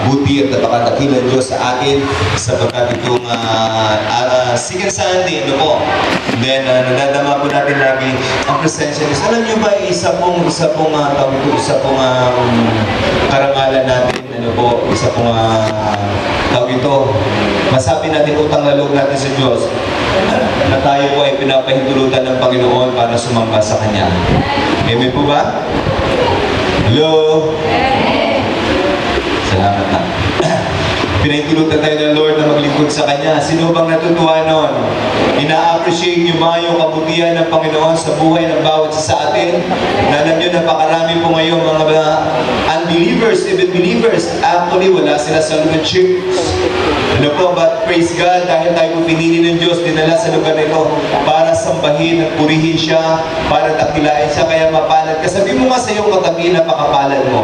buti at napakadakilang Diyos sa atin sapagkat itong Second Sunday, ano po. Then, nadadama po natin lagi ang presensya niya. Alam niyo ba, isa pong karangalan natin, ano po, isa pong tawag ito, masabi natin utang na loob natin sa Diyos na tayo po ay pinapahintulutan ng Panginoon para sumamba sa Kanya. Amen po ba? Hello? Salamat na. Pinahintulutan tayo ng Lord na maglingkod sa Kanya. Sino bang natutuwa nun? Ina-appreciate nyo ba yung kabutihan ng Panginoon sa buhay ng bawat isa sa atin? Na alam nyo, napakarami po ngayon mga unbelievers, even believers. Actually, wala sila sa lugar church. Ano po, but praise God, dahil tayo po pinili ng Diyos, dinala sa lugar nito para sambahin at purihin siya, para dakilain siya, kaya mapalad ka. Sabi mo nga sa iyong katabi, napakapalad mo.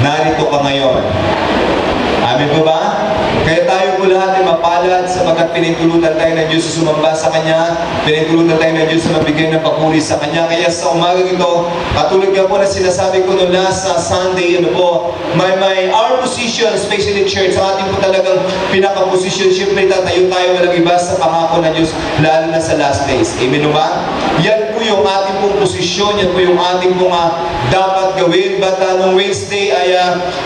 Narito ka ngayon. Amin po ba? Kaya tayo po lahat ay mapalad sapagkat pinintulutan tayo ng Diyos sa sumamba sa Kanya, pinintulutan tayo ng Diyos sa mabigay ng papuri sa Kanya. Kaya sa umagang ito, katulad nga po na sinasabi ko noong last Sunday, ano po, our position, especially church, ang ating po talagang pinaka-position, siyempre tatayo tayo walang iba sa pangako ng Diyos, lalo na sa last days. Amen o ba? Yan po yung ating pong posisyon, yan po yung ating pong dapat gawin. But nung Wednesday ay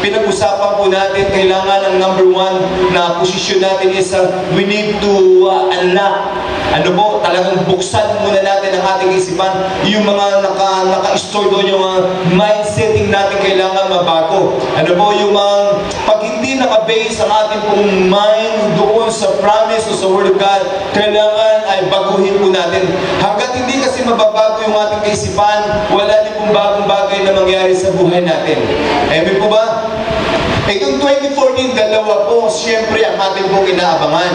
pinag-usapan po natin, kailangan ang number one na posisyon natin is we need to unlock. Ano po, talagang buksan muna natin ang ating isipan. Yung mga naka-store doon, yung mga mindsetting natin kailangan mabago. Ano po, yung mga pag hindi naka-base ang ating pong mind doon sa promise o sa Word of God, kailangan ay baguhin po natin. Hanggat hindi kasi mababago yung ating kaisipan, wala din pong bagong bagay na mangyari sa buhay natin. Amen po ba? Itong 2014, dalawa po, siyempre, ang ating pong inaabangan.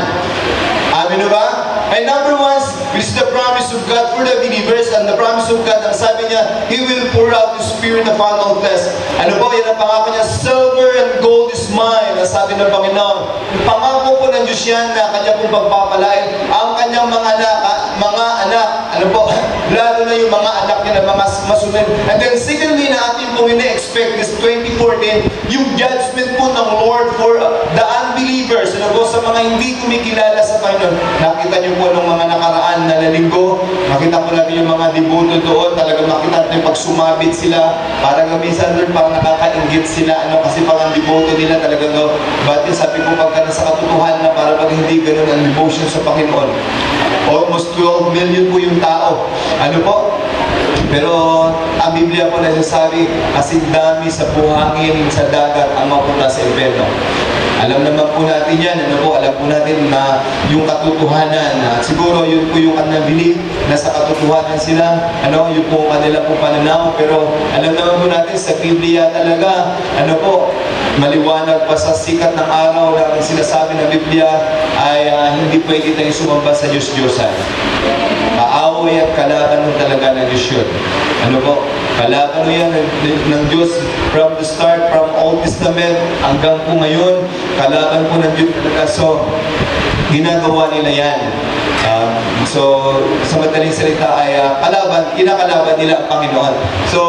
Amen ba? And number one, this is the promise of God for the believers, and the promise of God, ang sabi niya, He will pour out His Spirit upon all flesh. Ano po, yan ang pangako niya, silver and gold is mine, ang sabi ng Panginoon. Pangako po ng Diyos yan na Kanya pong pagpapalain ang Kanyang mga anak, ano po, lalo na yung mga anak niya na mga masunod. And then secondly, na ating pong ina-expect this 2014, yung judgment po ng Lord for the unbelievers, ano po, sa mga hindi kumikilala sa Panginoon. Nakita niyo po nung mga nakaraan na linggo, makita po natin yung mga devoto doon, talagang makita natin pag sumabit sila, parang minsan doon parang nakakaingit sila, ano, kasi parang devoto nila talagang batin, sabi ko pagka nasa katotohanan na para pag hindi ganun ang devotion sa Panginoon. Almost 12 million po yung tao. Ano po? Pero ang Biblia po nagsasabi, kasing dami sa buhangin, sa dagat, ang mapunta sa impyerno. Alam naman po natin yan, ano po, alam po natin na yung katotohanan, siguro yun po yung kanilang belief, na sa katotohanan sila, ano, yun po kanila po pananaw, pero alam naman po natin sa Biblia talaga, ano po, maliwanag pa sa sikat ng araw na ang sinasabi ng Biblia ay hindi pwede tayong sumamba sa Diyos-Diyosan. Kaaway at kalaban mo talaga ng Diyos yun. Ano po? Kalaban mo yan ng Diyos from the start, from Old Testament hanggang po ngayon. Kalaban po ng Diyos talaga. So, ginagawa nila yan. So, sa madaling salita ay kinakalaban nila ang Panginoon. So,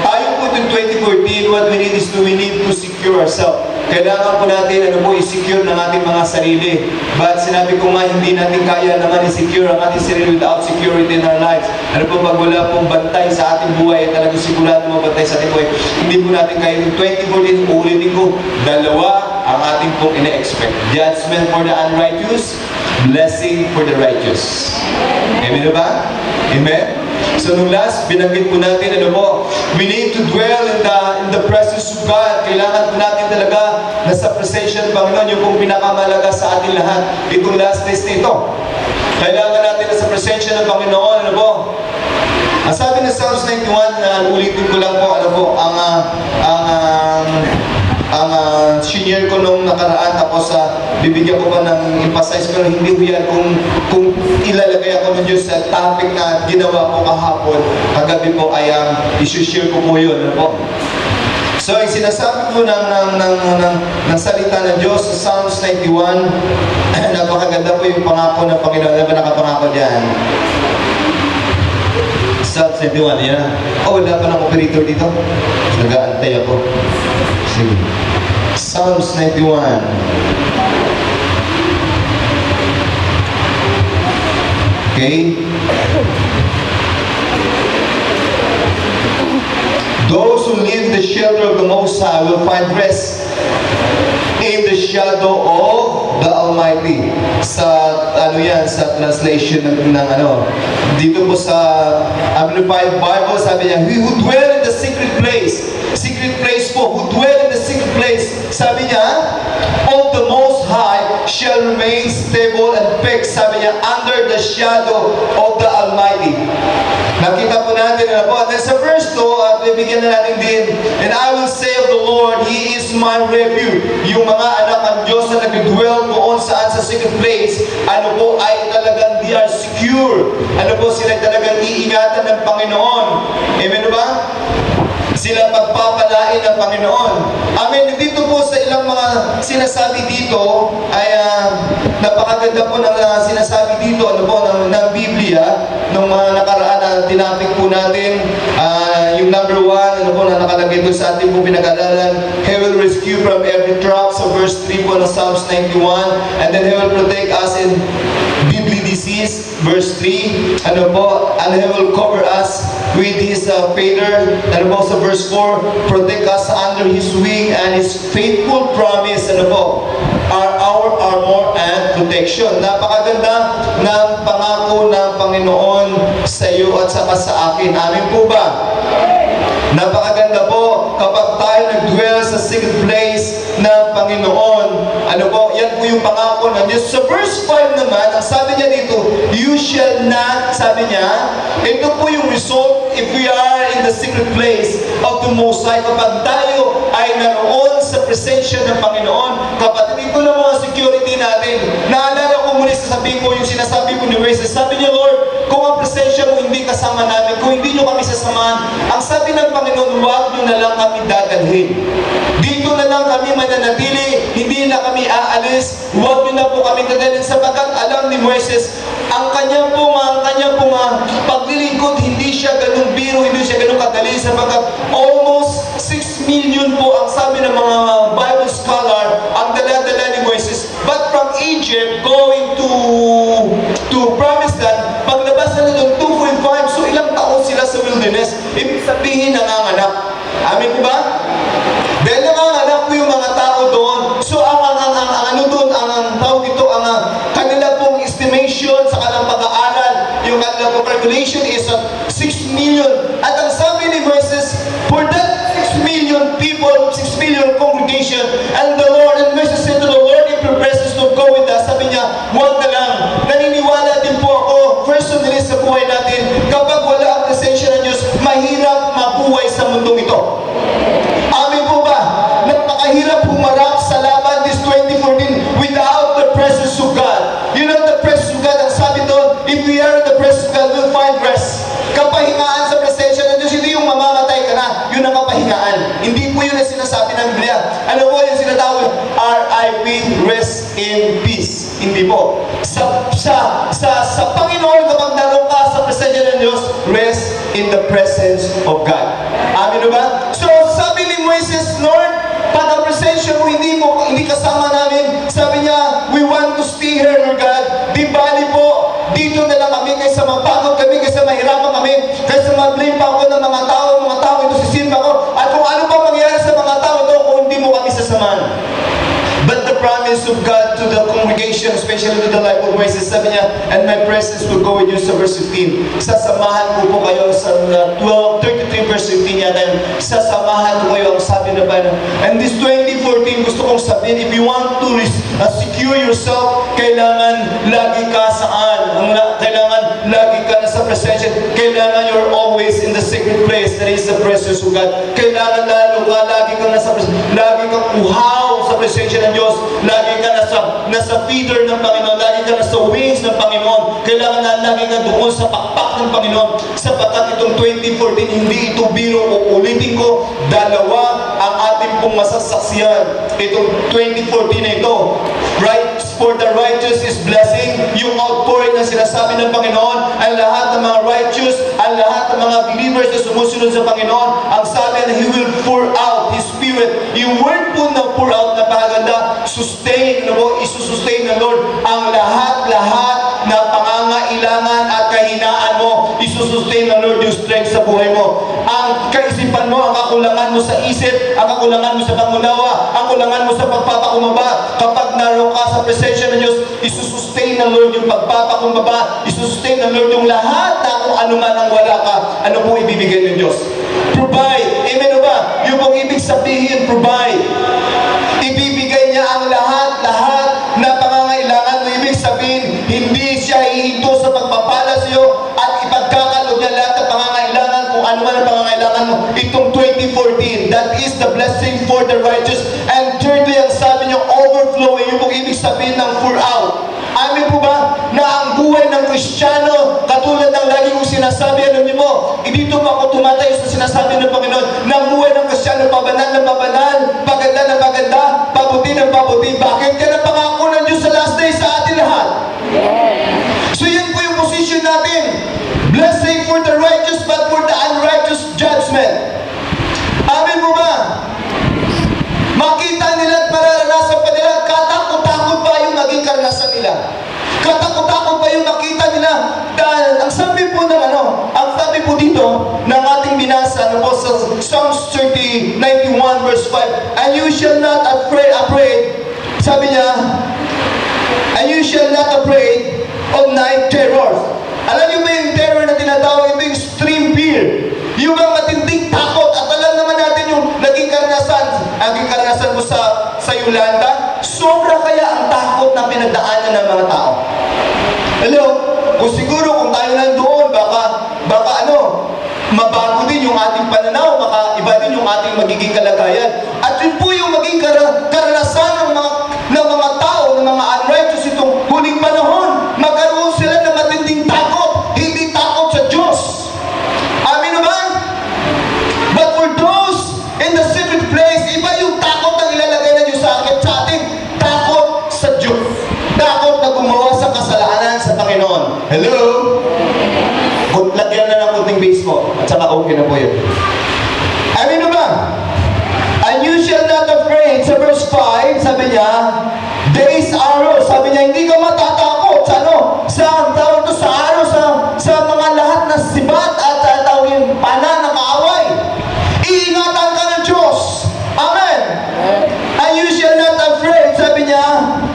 tayo po in 2014, what we need is we need to secure ourselves. Kailangan po natin, ano po, i-secure ng ating mga sarili. But sinabi ko nga, hindi natin kaya naman i-secure ang ating sarili without security in our lives. Ano po, pag wala pong bantay sa ating buhay, talagang sigurado mo bantay sa ating buhay, hindi po natin kaya. In 2014, ulitin ko, dalawa ang ating pong ina-expect. Judgment for the unrighteous, blessing for the righteous. Amen ba? Amen? So nung last, binanggit po natin, ano po, we need to dwell in the presence of God. Kailangan po natin talaga nasa presensya ng Panginoon, yung pong pinakamalaga sa ating lahat. Itong last days na ito. Kailangan natin nasa presensya ng Panginoon, ano po. Ang sabi ng Psalms 91, ulitin ko lang po, ano po, ang senior ko nung nakaraan, tapos bibigyan ko pa ng emphasize, pero hindi ko yan kung ilalagay ako ng Diyos sa topic na ginawa ko kahapon, kagabi po ay isi-share ko po yun. Ano po? So, yung sinasabi po ng salita ng Diyos sa Psalms 91, napakaganda po yung pangako ng Panginoon. Ano ba nakapangako dyan? Psalms 91, yan. Oh, wala pa ng operator dito. Nag-aantay ako. Sige. Psalms 91. Okay? Those who live in the shelter of the Most High will find rest in the shadow of the Almighty. Sa sa translation dito po sa Amplified Bible, sabi niya, "He who dwell in the secret place po, who dwell in the secret place," sabi niya, "of the Most High shall remain stable and fixed," sabi niya, "under the shadow of the Almighty." Nakita po natin po. At sa verse 2, at bibigyan na natin din, "And I will say of the Lord, He is my refuge." Yung mga anak ng Diyos na nag-dwell doon sa secret place, ay talagang they are secure. Sila talagang iingatan ng Panginoon. Amen ba? Sila pagpapalain ng Panginoon. Amen. Dito po sa ilang mga sinasabi dito ay napakaganda po ng sinasabi dito ng Biblia ng mga nakaraan na tinapik po natin. Yung number 1 na nakalagay doon sa ating po pinag-aralan, "He will rescue from every trap," sa verse 3 po ng Psalms 91. And then He will protect us in deadly disease, verse 3. And He will cover us with His favor. Sa verse 4, "Protect us under His wing, and His faithful promise," are our armor and protection. Napakaganda ng pangako ng Panginoon sa iyo at saka sa akin. Amin po ba? Napakaganda po kapag tayo nag-dwell sa secret place ng Panginoon. Yan po yung pangako ng Diyos. Sa verse 5 naman, ang sabi niya dito, "You shall not," sabi niya, ito po yung result if we are in the secret place of the Most High. Kapag tayo ay naroon sa presensya ng Panginoon, kapatid, ito na mga security natin. Naalala ko muli, sasabihin ko yung sinasabi ko ni Moises. Sabi niya, "Lord, kung ang presensya mo hindi kasama namin, kung hindi nyo kami sasamahan, ang sabi ng Panginoon, huwag nyo na lang kami dadalhin. Dito na lang kami mananatili, hindi na kami aalis, huwag nyo na po kami dadalhin," sapagkat alam ni Moises, ang kanya pong paglilingkod, hindi siya ganung biro, hindi siya ganung kadali, sapagkat almost 6 million po ang sabi ng mga Bible scholar ang dala-dala ni Moises. But from Egypt going to Promised Land, paglabas na doon 2.5, so ilang taon sila sa wilderness, ibig sabihin nanganganak. Amin po ba? Dahil nanganganak po yung mga tao doon, so ang tawag dito, ang kanila pong estimation sa kanilang pag-aaral, yung kanilang calculation is 6 million. At ang sabi ni Moises, for that 6 million people, 6 million congregation, and the Lord, and Moses said to the Lord, "If your presence will go with us," sabi niya, "huwag na lang." Naniniwala din po ako, personally sa buhay natin, kapag wala ang presensya ng Diyos, mahirap mabuhay sa mundong ito. Amin po ba? Napakahirap humarap sa laban this 2014 without the presence of God. You know, the presence of God, ang sabi doon, if we are in the presence of God, we'll find rest. Kapahingaan sa presensya ng Diyos, hindi yung mamamatay ka na, yun ang kapahingaan. Hindi po yun ang sinasabi ng Biblia. Ano po yung sinatawag? RIP, rest in peace. Hindi po. Sa Panginoon, kapag naroon ka sa presensya ng Diyos, rest in the presence of God. Amin ba? So, sabi ni Moises, "Lord, pag ang presensya mo hindi kasama namin," sabi niya, "we want to stay here, Lord God. Di bali po, dito na lang kami kaysa mapagod kami, kaysa mahirapan kami, kaysa ma-blame pa ako ng mga tao ito sisimba ko, at kung ano pa mangyayari sa mga tao ito kung hindi mo kami sasamahan." But the promise of God to the congregation, especially to the life of Moises, sabi niya, "And my presence will go with you," sa verse 15. Sasamahan ko po kayo sa 33 verse 15 yata yun. Sasamahan ko kayo, ang sabi na ba. And this 2014, gusto kong sabihin, if you want to secure yourself, kailangan lagi ka saan? Kailangan lagi ka na sa presensya. Kailangan you're always in the secret place. That is the presence of God. Kailangan lagi ka nasa presensya. Lagi kang uhaw sa presensya ng Diyos. Lagi ka nasa feeder ng Panginoon. Lagi ka nasa wings ng Panginoon. Kailangan na lagi ka doon sa pakpak ng Panginoon. Sapagkat itong 2014, hindi ito biro. Uulitin ko, dalawa ang ating pong masasaksiyan. Itong 2014 na ito. Right? For the righteous is blessing. Yung outpouring na sinasabi ng Panginoon, ang lahat ng mga righteous, ang lahat ng mga believers na sumusunod sa Panginoon, ang sabi na He will pour out His Spirit. Yung word po na pour out, napakaganda, sustain, ano po, isusustain ng Lord ang lahat-lahat na pangangailangan at kahinaan mo. Isusustain ng Lord yung strength sa buhay mo. Ang kaisipan mo, ang kakulangan mo sa isip, ang kakulangan mo sa pangunawa, ang kakulangan mo sa pagpapakumbaba. Kapag naroon ka sa presensya ng Diyos, isusustain ng Lord yung pagpapakumbaba, isusustain ng Lord yung lahat na kung ano man ang wala ka, ano po ibibigay ng Diyos. Provide. Amen o ba? Yung pong ibig sabihin, provide. Ibibigay niya ang lahat-lahat na pangangailangan mo. Ibig sabihin, hindi siya hihinto sa pagpapala sa iyo at ipagkakalog niya lahat ng pangangailangan kung ano man ang pangangailangan mo. Itong 2014, that is the blessing for the righteous. And thirdly, ang sabi niyo, overflowing. Yung pong ibig sabihin ng pour out. Amin po ba na ang buhay ng Kristiyano, katulad ng lagi kong sinasabi, alam niyo po, dito po ako tumatayo sa sinasabi ng Panginoon, na ang buhay ng Kristiyano, pabanal na pabanal, paganda na paganda, pabuti na pabuti. Bakit? Yan ang pangako ng Diyos sa last day sa atin lahat. So yan po yung position natin. Blessing for the righteous, but for the unrighteous judgment. Amin po ba? Makita nila at mararanasan pa nila, katakot-takot ba yung maging karanasan nila? Katakot-takot ba yung makita nila? Dahil ang sabi po ng ang sabi po dito ng ating binasa po sa Psalms 91 verse 5, and you shall not afraid, sabi niya, and you shall not afraid of night terrors. Alam niyo ba yung terror na tinatawag? Ito yung extreme fear. Yung ang matinding takot. At alam naman natin yung naging karanasan mo sa Yolanda. Sobra kaya ang takot na pinagdaanan ng mga tao. Hello? Kung siguro kung tayo nandoon, baka mabago din yung ating pananaw, baka iba din yung ating magiging kalagayan. At yun po yung magiging karanasan ng mga tao, ng mga unrighteous itong huling panahon. Magkaroon sila ng matinding takot, hindi takot sa Diyos. Amin ba? But for those in the secret place, iba yung takot na ilalagay na Diyos sa atin. Takot sa Diyos. Takot na gumawa sa kasalanan sa Panginoon. Hello? Lagyan na ng kunting base mo. At saka okay na po yun. Amin ba? And you shall not afraid. Sa verse 5, sabi niya, days arrow. Sabi niya, hindi ka matatakot sa tawag to sa araw, sa mga lahat na sibat at tawagin pana na kaaway. Iingatan ka ng Diyos. Amen. And you shall not afraid, sabi niya,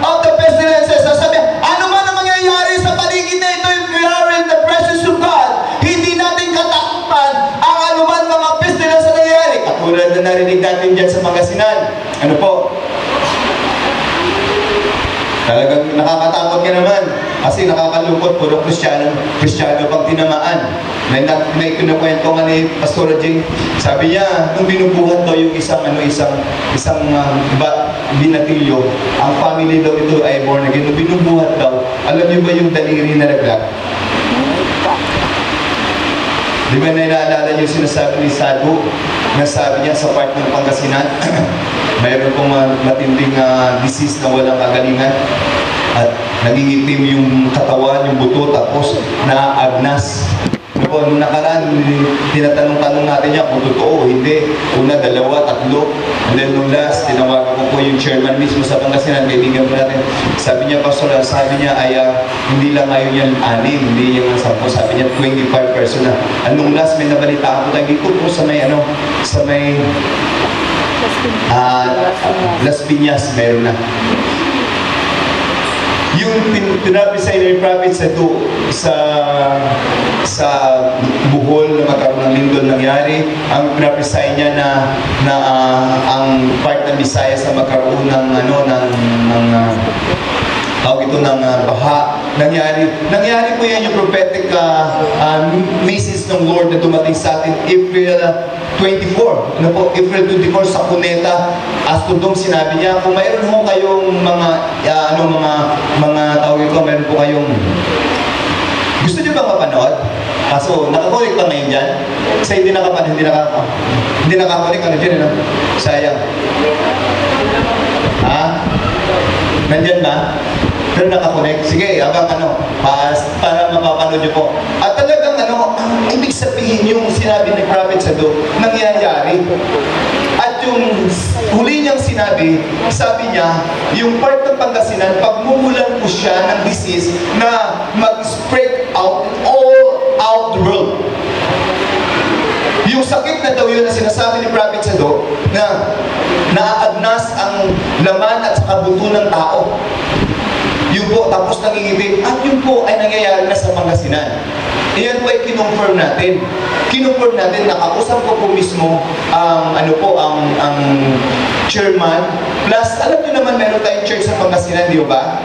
of the pestilences. Sabi niya, ano man ang mangyayari sa paligid na ito, if we are in the presence of God, hindi natin katakutan ang anuman mga pestilence na nangyayari. Katulad na narinig natin dyan sa Pangasinan. Ano po? Talagang nakakatakot ka naman. Kasi nakakalungkot, puro Kristiyano pang tinamaan. May kinukwento nga ni Pastor Jing. Sabi niya, nung binubuhat daw yung isang binatilyo, ang family daw ito ay born again. Nung binubuhat daw, alam niyo ba yung daliri na naglag? Di ba naalala niyo sinasabi ni Sadu, na sabi niya sa part ng Pangasinan, mayroon pong matinding disease na walang kagalingan at nagingitim yung katawan, yung buto, tapos naagnas. Nung nakaraan, tinatanong-tanong natin niya kung totoo o hindi. Una, dalawa, tatlo. And then nung last, tinawagan ko po yung chairman mismo sa Pangasinan, kaibigan po natin. Sabi niya, Pastor, sabi niya ay hindi lang ngayon yan 6, hindi yung 10. Sabi niya, 25 person na. Anong last, may nabalita ako tayo dito po sa may Las Piñas, meron na. Yung pinapisay na yung prophet sa Bohol na magkaroon ng lindol nangyari, ang pinapisay niya na ang part ng Visayas na magkaroon ng baha. Nangyari po yan yung prophetic message ng Lord na dumating sa atin April 24. April 24 sa Cuneta. Astudong sinabi niya, kung mayroon ho kayong mga tawag ito, mayroon po kayong gusto niyo bang mapanood? Kaso, nakakulik ba ngayon dyan? Kasi hindi nakakulik, dyan, sayang. Ha? Nandyan ba? Pero nakakulik. Sige, para mapapanood niyo po. At talagang ibig sabihin yung sinabi ni Prophet Sado, nangyayari. At yung huli niyang sinabi, sabi niya, yung part ng Pangasinan, pagmumulan po siya ng disease na mag-spread out all out the world. Yung sakit na daw yun na sinasabi ni Prophet Sado, na naaagnas ang laman at saka buto ng tao. Yun po, tapos nangingibig. At yun po ay nangyayari na sa Pangasinan. Iyan po ay kinonfirm natin. Kinonfirm natin, nakausap ko po mismo ang chairman. Plus, alam niyo naman, meron tayong church sa Pangasinan, di ba?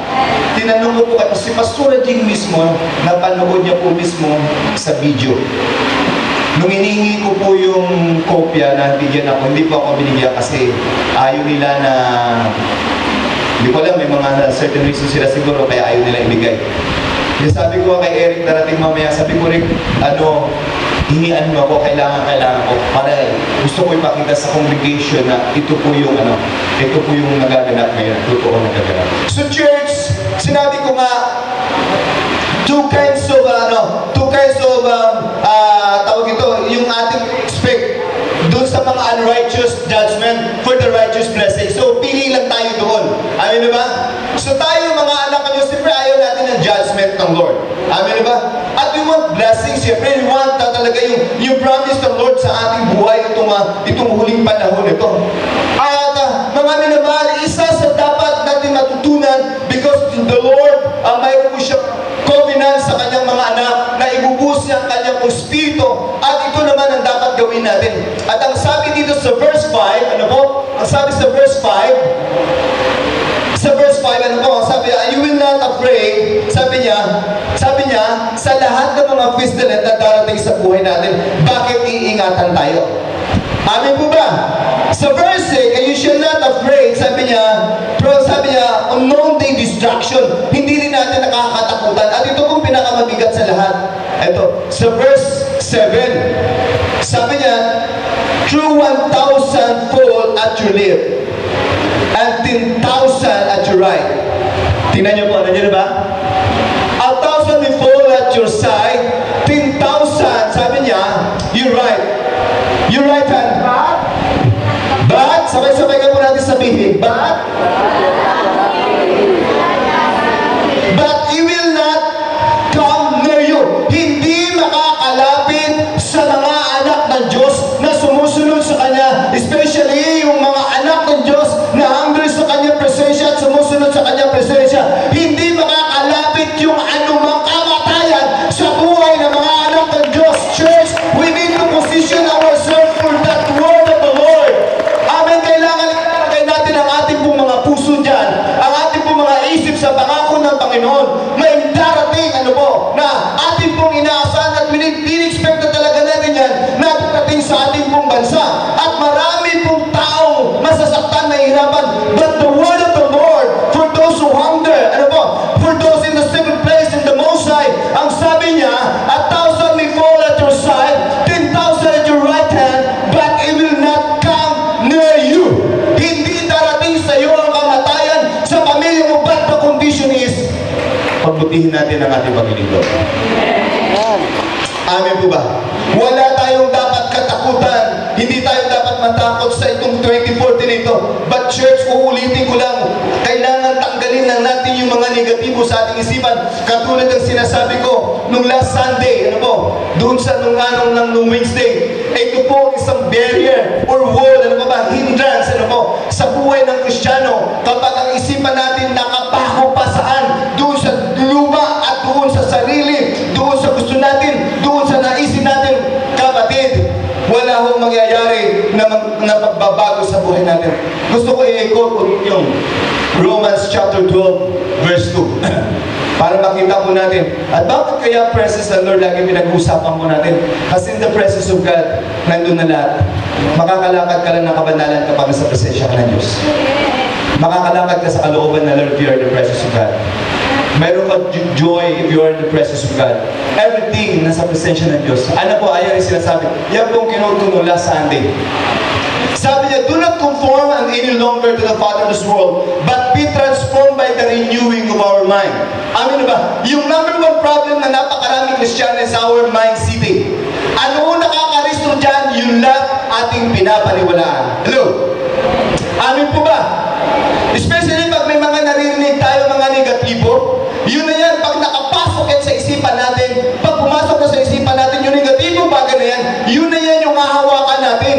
Tinanong ko po kayo, si Pastor Jing mismo, napanood niya po mismo sa video. Nung inihingi ko po yung kopya na bigyan ako, hindi po ako binigyan kasi ayaw nila na, hindi ko alam, may mga certain reasons sila siguro kaya ayaw nila ibigay. Kaya sabi ko kay Eric darating mamaya, sabi ko rin, hingian mo ako, kailangan ko para gusto ko ipakita sa congregation na ito po yung nagaganap ngayon, totoo nagaganap. So church, sinabi ko nga, two kinds of tawag ito, yung ating expect doon sa mga unrighteous judgment for the righteous blessing. So, pili lang tayo doon. Amin ba? So, tayo mga anak ng Diyos, siyempre ayaw natin ng judgment ng Lord. Amin ba? At we want blessing, siyempre, we want na talaga yung promise ng Lord sa ating buhay itong huling panahon ito. At mga minamahal, isa sa dapat natin matutunan because the Lord, mayroon po siya covenant sa kanyang mga anak na ibubuhos niya ang kanyang espiritu at ito naman ang dapat gawin natin. At ang sabi dito sa verse 5, ano po? Ang sabi sa verse 5, ano po? Sabi, you will not afraid, sabi niya, sa lahat ng mga pestilence na darating sa buhay natin, bakit iingatan tayo? Amin po ba? Sa verse 6, you shall not afraid, sabi niya, on noonday destruction, hindi rin natin nakakatakutan. At ito pong pinakamabigat sa lahat. Ito, sa verse 7, sabi niya, through 1,000 fall at your left, and 10,000 at your right. Tingnan niyo po, ano niyo na ba? 1,000 will fall at your side, 10,000, sabi niya, your right. Your right hand, but, sabay-sabay ka po natin sabihin, but he will not come near you. Hindi makakalapit sa mga anak ng Diyos na sumusunod sa Kanya, especially yung mga anak ng Diyos na hungry sa Kanyang presensya at sumusunod sa Kanyang presensya. Hindi makakalapit yung anumang kamatayan sa buhay ng mga anak ng Diyos. Church, we need to position ourselves for that word of the Lord. Amen. Kailangan ilagay natin ang ating pong mga puso dyan, ang ating pong mga isip sa pangako ng Panginoon. May darating, na ating pong inaasahan at in-expect na talaga natin yan na darating sa ating pong bansa. At marami pong taong masasaktan, mahirapan. But the word of the Lord, for those who hunger, for those in the secret place in the Most High, ang sabi niya, 1,000 may fall at your side, 10,000 at your right hand, but it will not come near you. Hindi darating sa iyo ang kamatayan sa pamilya mo, but the condition is pagbutihin natin ang ating paglilingkod. Amen po ba? Wala tayong dapat katakutan. Hindi tayo dapat matakot sa itong 2014 ito. But church, uulitin ko lang, kailangan tanggalin lang natin yung mga negatibo sa ating isipan. Katulad ng sinasabi ko, nung last Sunday, doon sa nung Wednesday, ito po isang barrier or wall, hindrance, sa buhay ng Kristiyano. Kapag ang isipan natin nakapako pa saan? Doon sa luma at doon sa sarili, doon sa gusto natin, doon sa naisin natin, kapatid, wala hong mangyayari na magbabago sa buhay natin. Gusto ko i-quote yung Romans chapter 12, verse 2. Para makita po natin. At bakit kaya presence ng Lord lagi pinag-uusapan po natin? Kasi in the presence of God, nandun na lahat. Makakalakad ka lang ng kabanalan kapag sa presensya ka ng Diyos. Makakalakad ka sa kalooban na Lord if you are in the presence of God. Meron ka joy if you are in the presence of God. Everything nasa presensya ng Diyos. Ano po, ayan yung sinasabi. Yan pong kinutuno last Sunday. Sabi niya, do not conform any longer to the pattern of this world, but be transformed by the renewing of our mind. Amin ba? Yung number one problem na napakaraming Kristiyano is our mind city. Ano nakaka-restore dyan? Yun lang ating pinapaniwalaan. Hello? Amin po ba? Especially pag may mga naririnig tayo, mga negatibo, yun na yan, pag nakapasok yan sa isipan natin, pag pumasok na sa isipan natin yung negatibo bagay na yan, yun na yan yung hahawakan natin.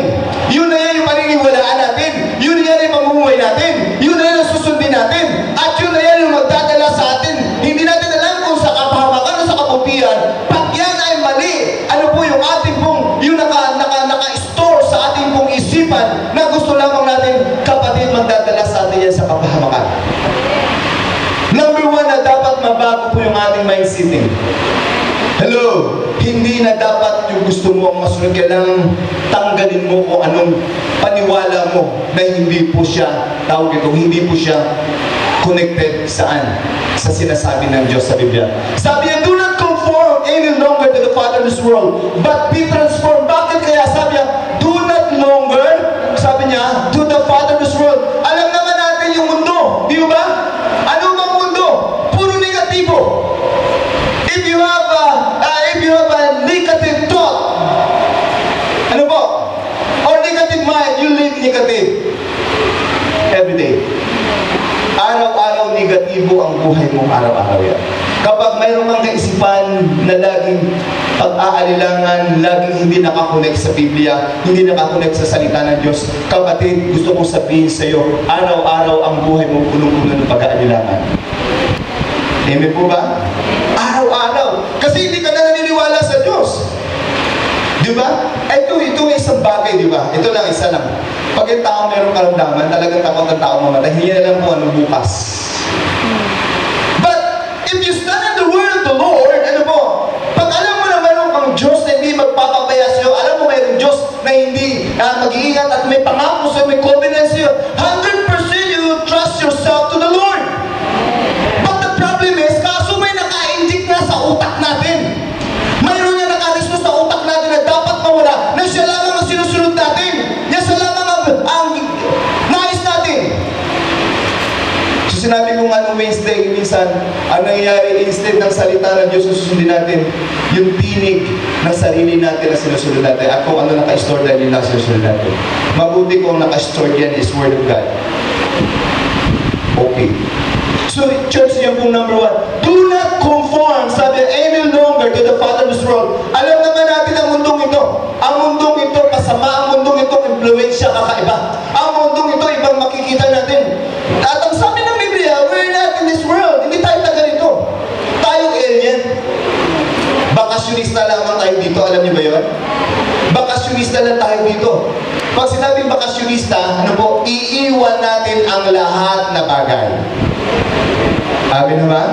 Yun na yan yung paniniwalaan natin. Yun na yan yung pamumuhay natin. Yun na yan ang susundin natin. At yun na yan yung magdadala sa atin. Hindi natin alam kung sa kapahamakan o sa kabutihan. Pag yan ay mali, ano po yung ating pong, yung naka-store sa ating pong isipan na gusto lamang natin, kapatid, magdadala sa atin yan sa kapahamakan. Number one na dapat mabago po yung ating mindsetting. Hello? Hindi na dapat yung gusto mo ang masunod. Kailangan tanggalin mo kung anong paniwala mo na hindi po siya, tawag ito, hindi po siya connected saan? Sa sinasabi ng Diyos sa Biblia. Sabi niya, do not conform any longer to the fatherless world, but be transformed. Bakit kaya? Sabi niya, do not longer, sabi niya, to the fatherless world. Alam naman natin yung mundo, di ba? Ano bang mundo? Puro negatibo. If you have a negative thought, ano po? Or negative mind, you live negative. Every day. Araw-araw negatibo ang buhay mo, araw-araw yan. Kapag mayroon kang kaisipan na laging pag-aalilangan, laging hindi nakakonect sa Biblia, hindi nakakonect sa salita ng Diyos, kapatid, gusto kong sabihin sa iyo, araw-araw ang buhay mo punong-puno ng pag-aalilangan. Amen po ba? Araw-araw. Kasi hindi ka na naniniwala sa Diyos. Di ba? Ito isang bagay, di ba? Ito lang, isa lang. Pag yung tao mayroong karamdaman, talagang takot ang tao mamatay, hindi na lang po anong bukas. But, if you stand in the word of the Lord, ano po? Pag alam mo na mayroong kang Diyos na hindi magpapabaya sa'yo, alam mo mayroong Diyos na hindi mag-iingat at may pangako sa'yo, may covenant sa'yo, 100% you will trust yourself to the Lord. But the problem is, kaso may naka-inject na sa utak natin. Mayroon na naka-resto sa utak natin na dapat mawala, na siya lamang ang sinusunod natin. Yan siya lamang ang nais natin. So sinabi ko nga nung Wednesday, minsan, ang nangyayari instead ng salita ng Diyos na susundin natin, yung tinig ng sarili natin na sinusunod natin, at kung ano naka-store dahil yun lang sinusunod natin. Mabuti kung naka-store yan is Word of God. Okay. So, church, yan pong number one. Do not conform, sabi, any longer to the fatherless world. Alam naman natin ang mundong ito. Ang mundong ito, kasama ang mundong ito, impluensya, kakaiba. Ang mundong ito, ibang makikita natin. At ang sabi ng Biblia, we're not in this world. Hindi tayo taga rito. Tayong alien. Bakasyonista lamang tayo dito. Alam niyo ba yun? Bakasyonista lang tayo dito. Pag sinabing bakasyonista, ano po, iiwan natin ang lahat na bagay. Amin naman?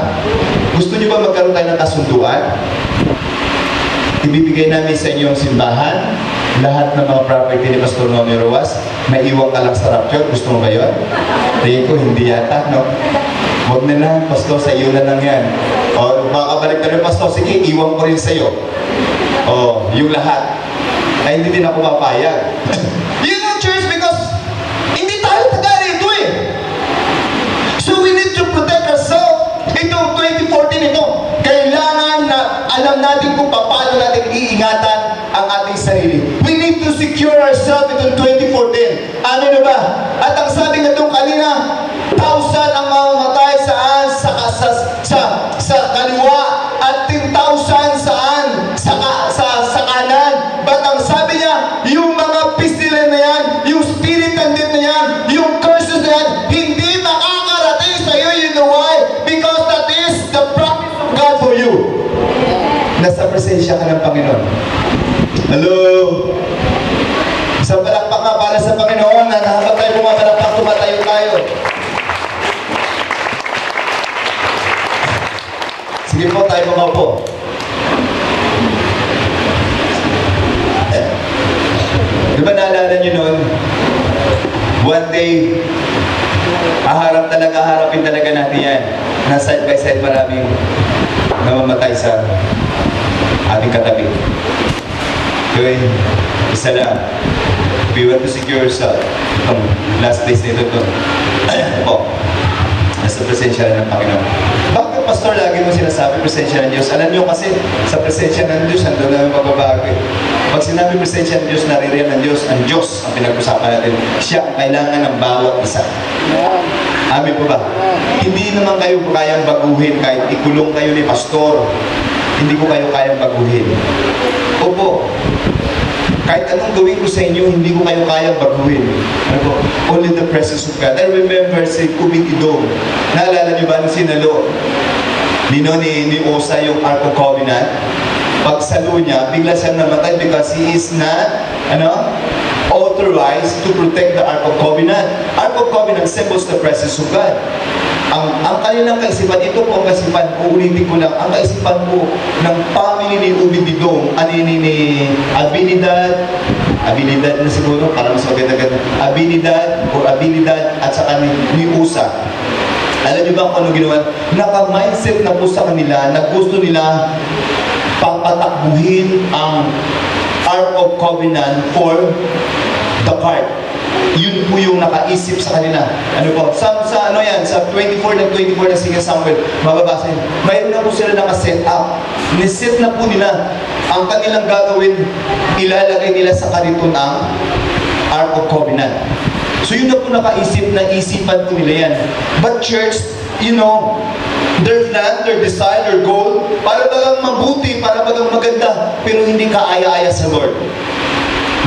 Gusto niyo ba magkaroon tayo ng kasunduan? Ibibigay namin sa inyo ang simbahan, lahat ng mga property ni Pastor Nomi Ruas, may iwan ka lang sa rapture. Gusto mo ba yun? Tingin ko, hindi yata, no? Huwag na lang, Pastor, sa iyo na lang yan. O, makakabalik na rin, Pastor, sige, iwan ko rin sa iyo. O, yung lahat. Ay, hindi din ako mapayag. You know, church, because hindi tayo taga rito eh. So we need to protect ourselves. Itong 2014 ito, kailangan na alam natin kung paano natin iingatan ang ating sarili. We need to secure ourselves itong 2014. Ano na ba? At ang sabi nga itong kanina, 1,000 ang mamamatay saan? Sa kaliwa at 10,000 saan? Sa kanan. But ang sabi niya, yung mga pestilence na yan, yung spirit and death na yan, yung curses na yan, hindi makakarating sa iyo. You know why? Because that is the promise of God for you. Nasa presensya ka ng Panginoon. Hello? Isang palakpak nga para sa Panginoon. Habang tayo pumapalakpak, tumatayo tayo. Sige po, tayo mga po. Di ba naalala nyo noon? One day, harapin talaga natin yan. Na side by side maraming namamatay sa ating katabi. Okay, isa lang. If you want to secure yourself, itong last days nito po. Nasa presensya ng Panginoon. Bakit, Pastor, lagi mo sinasabi presensya ng Diyos? Alam niyo kasi, sa presensya ng Diyos, nandun na yung magbabago. Pag sinabi presensya ng Diyos, naririyan ng Diyos, ang Diyos ang pinag-usapan natin. Siya ang kailangan ng bawat isa. Amin po ba? Hindi naman kayo kayang baguhin kahit ikulong kayo ni Pastor. Hindi ko kayo kayang baguhin. Opo. Kahit anong gawin ko sa inyo, hindi ko kayo kayang baguhin. Ano po? Only the presence of God. I remember si Kubit Idong. Naalala niyo ba nung sinalo? Ni Osa yung Ark of Covenant. Pag salo niya, bigla siyang namatay because he is not, authorized to protect the Ark of Covenant. Ark of Covenant symbols the presence of God. Ang kanilang kaisipan, ito po ang kaisipan, uulitin ko lang, ang kaisipan po ng family ni Obed-Edom, ni Abilidad na siguro, para mas maganda-ganda, Abilidad at saka ni Usa. Alam niyo ba kung ano ginawa? Naka-mindset na po sa kanila na gusto nila papatakbuhin ang Ark of Covenant for the cart. Yun po yung nakaisip sa kanila. Ano po? Sa 24 na 24 na Sing Samuel, mababasa yun. Mayroon na po sila naka-set up. Niset na po nila ang kanilang gagawin, ilalagay nila sa kariton ang Ark of Covenant. So yun na po nakaisip, na isipan po nila yan. But church, their plan, their desire, their goal, para bagang mabuti, para bagang maganda, pero hindi kaaya-aya sa Lord.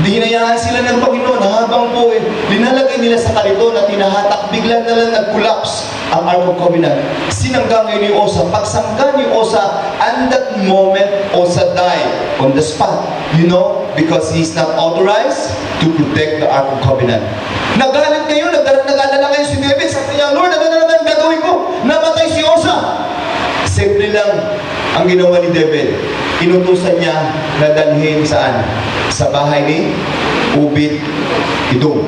Hinayaan sila ng Panginoon habang po linalagay nila sa kariton at tinahatak, bigla na lang nag-collapse ang Ark of Covenant. Sinangga ngayon ni Osa. Pagsangga ni Osa, and that moment, Osa died on the spot. Because he's not authorized to protect the Ark of Covenant. Nagalit kayo, nag-alala kayo si David. Sabi niya, Lord, ano na naman gagawin ko? Namatay si Osa. Simple lang ang ginawa ni David. Inutusan niya na dalhin saan? Sa bahay ni Obed-Edom.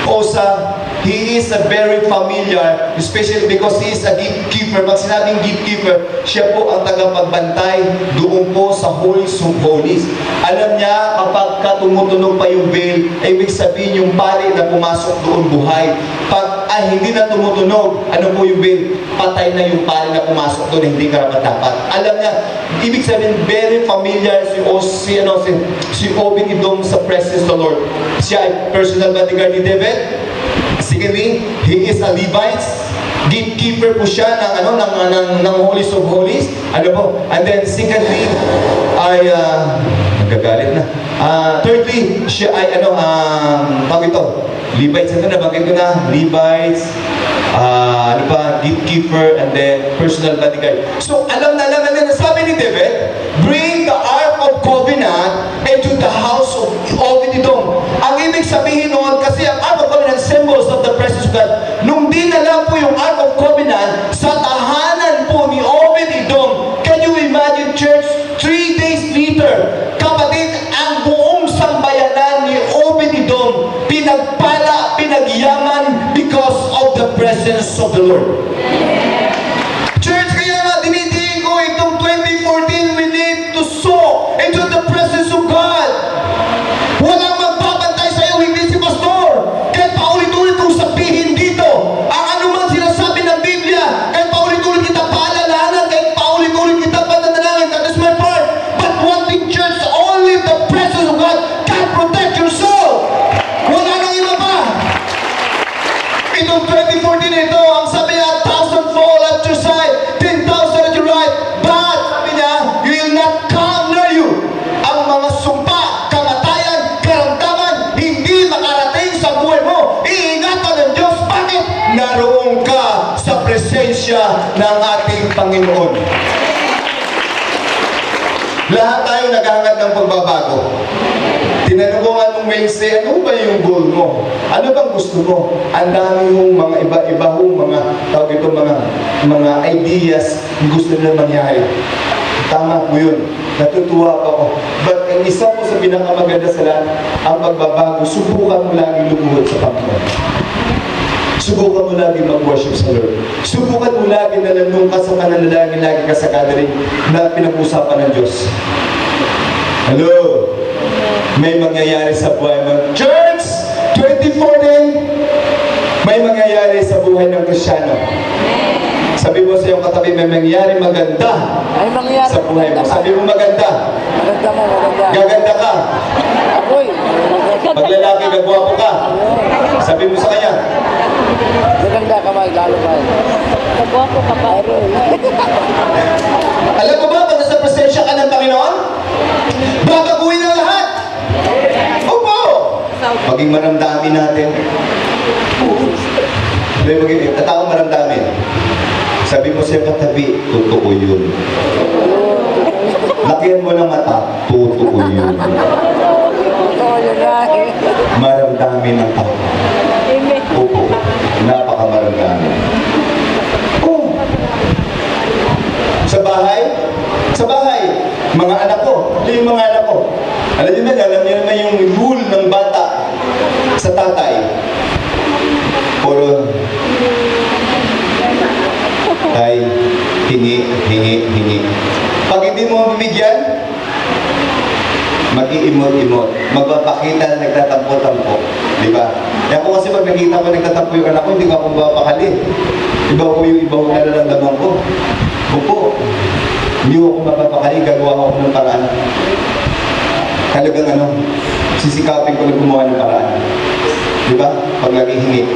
Osa, he is a very familiar, especially because he is a gatekeeper. Pag sinabing gatekeeper, siya po ang tagapagbantay doon po sa Holies of Holies. Alam niya, kapag tumutunog pa yung bell, ibig sabihin yung pari na pumasok doon buhay. Pag hindi na tumutunog, ano po yung bell? Patay na yung pari na pumasok doon, hindi karapat-dapat. Alam niya, ibig sabihin, very familiar si Obed-Edom sa presence of the Lord. Siya ay personal bodyguard ni David. Secondly, he is a Levite. Gatekeeper po siya ng Holies of Holies. And then secondly, ay nagagalit na. Thirdly, siya ay Levites, nabanggit ko na, Levites, gatekeeper, and then personal bodyguard. So, alam na sabi ni David, bring the Ark of Covenant into the house of Obed-Edom. Ang ibig sabihin noon, kasi ang Ark of Covenant symbols of the presence of God. Nung dinala po yung Ark of Covenant sa tahanan po ni Obed-Edom, can you imagine, church, 3 days later, kapatid, ang buong sambayanan ni Obed-Edom, pinagpala, pinagyaman because of the presence of the Lord. Church, kaya nga dinidiin ko itong 2014, we need to sow into the presence of God. Walang magbabantay sa iyo, hindi si Pastor. Kahit paulit-ulit kong sabihin dito, ang anumang sinasabi ng Biblia, kahit paulit-ulit kita paalalahanan, kahit paulit-ulit kita pananalangin, that is my part. But one thing, church, only the presence of God can protect your soul. Wala nang iba pa. Itong 2014 ito, ang sabi niya, 1,000 fall at your side, 10,000 at your right, but sabi niya, you will not come near you. Ang mga sumpa, kamatayan, karamdaman, hindi makarating sa buhay mo. Iingatan ng Diyos. Bakit? Naroon ka sa presensya ng ating Panginoon. Lahat tayo naghahangad ng pagbabago. Tinanong ko nga nung Wednesday, ano ba yung goal mo? Ano bang gusto mo? Ang dami hong mga iba-iba hong mga ideas na gusto nila mangyari. Tama po yun. Natutuwa pa ako. But ang isa po sa pinakamaganda sa lahat, ang pagbabago, subukan mo lagi lumuhod sa Panginoon. Subukan mo lagi mag-worship sa Lord. Subukan mo lagi na nandun ka sa pananalangin, lagi ka sa gathering na pinag-usapan ng Diyos. Hello? May mangyayari sa buhay mo. Church, 2014, May mangyayari sa buhay ng Kristiyano. Sabi mo sa iyong katabi, may mangyayari maganda Ay, mangyayari. sa buhay mo. Sabi mo maganda. Maganda mo, maganda. Gaganda ka. Ako'y. Pag lalaki, gagwapo ka. Sabi mo sa kanya, Maganda ka, Mike. Lalo ba? Nagwapo ka pa. alam mo ba, pag nasa presensya ka ng Panginoon, babaguhin ang lahat. Opo. Maging maramdamin natin. Maging tataong maramdamin. Sabi mo siya katabi, totoo yun. Lakihan mo ng mata, totoo yun. Oo, yun nga. Maramdamin ang tao. Opo, napakamaramdamin. Oh. Sa bahay, mga anak ko, ito yung mga anak ko. Alam niyo naman yung rule ng bata sa tatay. Puro, tay, hingi. Pag hindi mo bibigyan, mag-iimot-imot. Magpapakita na nagtatampo-tampo. Di ba? Kaya ako kasi pag nakita ko nagtatampo yung anak ko, hindi ko ako mapapakali. Iba ko yung iba ko nararamdaman ko. Opo. Hindi ko ako mapapakali, gagawa ko ng paraan. Talagang sisikapin ko na gumawa ng paraan. Di ba? Pag naghihingi.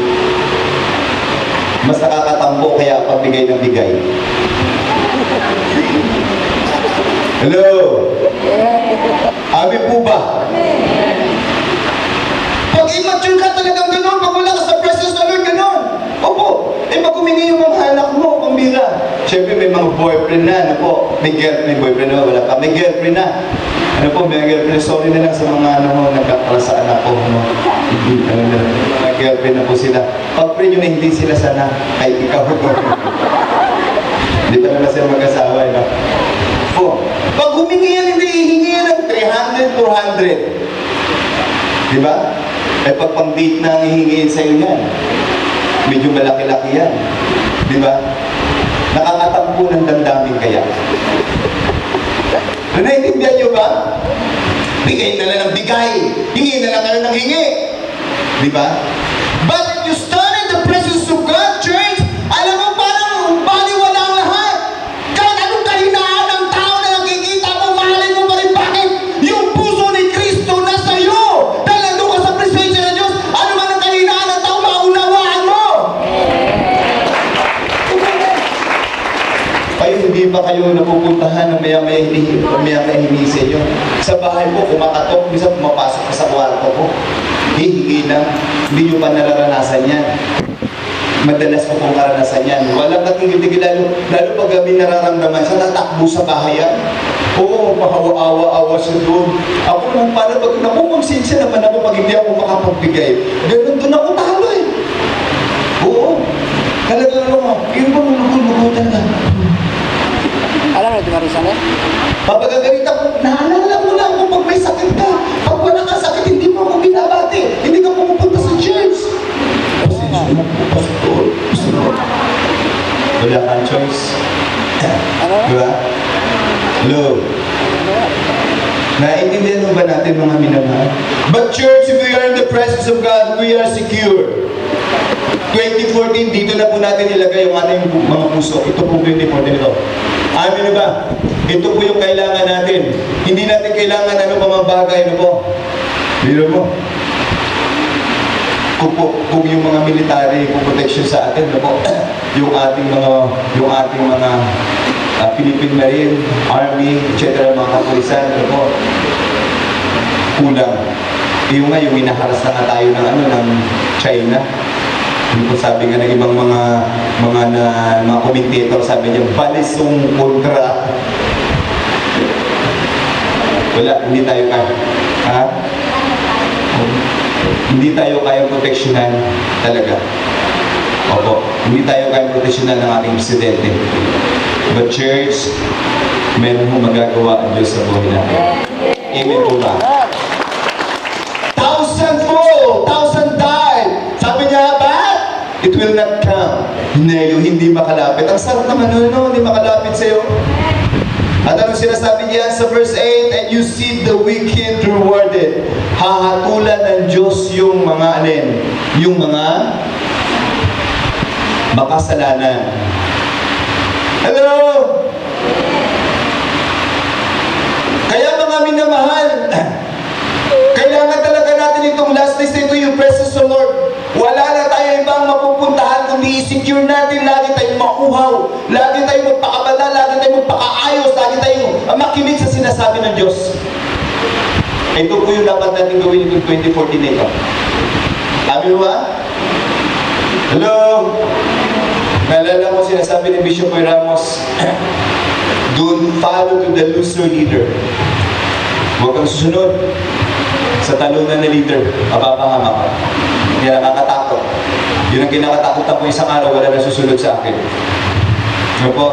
Mas nakakatampo kaya pagbigay ng bigay. Hello? Amin po ba? Pag immature ka talagang gano'n, pag wala ka sa presence ng Lord, gano'n. Opo. Pag humingi yung mga anak mo, pambira. Siyempre may mga boyfriend na, may boyfriend na, wala pa. May girlfriend na. May girlfriend. Sorry na lang sa mga nagkakala sa anak ko. Mga girlfriend na po sila. Pag-pray nyo na hindi sila sana, ay ikaw. Hindi pa naman sila mag-asawa, pag humingi yan, hindi hihingi yan ng 300, 400. Di ba? Eh pag pang-date na ang hihingiin sa'yo yan, medyo malaki-laki yan. Di ba? Nakakatampo ng damdamin kaya. Naintindihan nyo ba? Bigay na lang ng bigay. Hingi na lang kayo ng hingi. Di ba? But if you stand in the presence of God, church, alam mo parang baliwala ang lahat. Kahit anong kahinaan ng tao na nakikita mo, mahalin mo pa rin. Bakit? Yung puso ni Kristo nasa iyo. Dahil nandun ka sa presensya ng Diyos, ano man ang kahinaan ng tao, maunawaan mo. Kayo, hindi ba kayo napupuntahan ng maya-maya hindi sa inyo? Sa bahay mo, kumakatok, bisa pumapasok ka sa kwarto ko. Hihingi na, hindi nyo pa nararanasan yan. Madalas ko pong karanasan yan. Walang katingin-tingin, lalo pag kami nararamdaman siya, tatakbo sa bahay yan. Oo, mahawa-awa-awa siya doon. Ako naman, paano pag nakukonsensya naman ako pag hindi ako makapagbigay. Ganun doon ako talo eh. Oo. Talagang yun ba lulugol-lugol talaga? Alam mo, Marisan eh? Papagagalit ako, naalala mo lang kung pag may sakit ka. Pag wala kang sakit, hindi mo ako binabati. Hindi ka pumupunta sa church. Pastor. Wala kang choice. Ano? Diba? Hello? Naiintindihan mo ba natin mga minamahal? But church, if we are in the presence of God, we are secure. 2014, dito na po natin ilagay yung ating mga puso. Ito po 2014 ito. Amin ba? Ito po yung kailangan natin. Hindi natin kailangan mga bagay, Dito mo. Kung yung mga military, kung protection sa atin, yung ating mga Philippine Marine, Army, etc. mga kapulisan, kulang. Yung inaharas na nga tayo ng China. Yung po sabi nga ng ibang mga commentator, sabi niya, balisong kontra. Wala, hindi tayo kaya. Ha? Hindi tayo kaya proteksyonan talaga. Opo, hindi tayo kaya proteksyonan ng ating presidente. But church, meron mong magagawa ang Diyos sa buhay natin. Amen po ba? 1,000-fold, 1,000 died. Sabi niya, but it will not come. Hindi makalapit. Ang sarap naman hindi makalapit sa'yo. At anong sinasabi niya sa verse 8? And you see the wicked rewarded. Hahatulan ng Diyos yung mga alin? Yung mga makasalanan. Hello? Kaya mga minamahal, kailangan talaga natin itong last days na ito, yung presence of Lord. Wala na tayo ibang mapupuntahan kundi i-secure natin. Lagi tayong mauhaw, lagi tayong magpakabala, lagi tayong magpakaayos, lagi tayong makinig sa sinasabi ng Diyos. Ito po yung dapat natin gawin itong 2014 na ito. Sabi mo ba? Hello? Naalala mo sinasabi ni Bishop Boy Ramos, don't follow to the loser leader. Huwag kang susunod sa talunan na leader, mapapahama ka. Hindi nakakatakot. Yun ang kinakatakutan ko isang araw, wala na susunod sa akin. Ano po?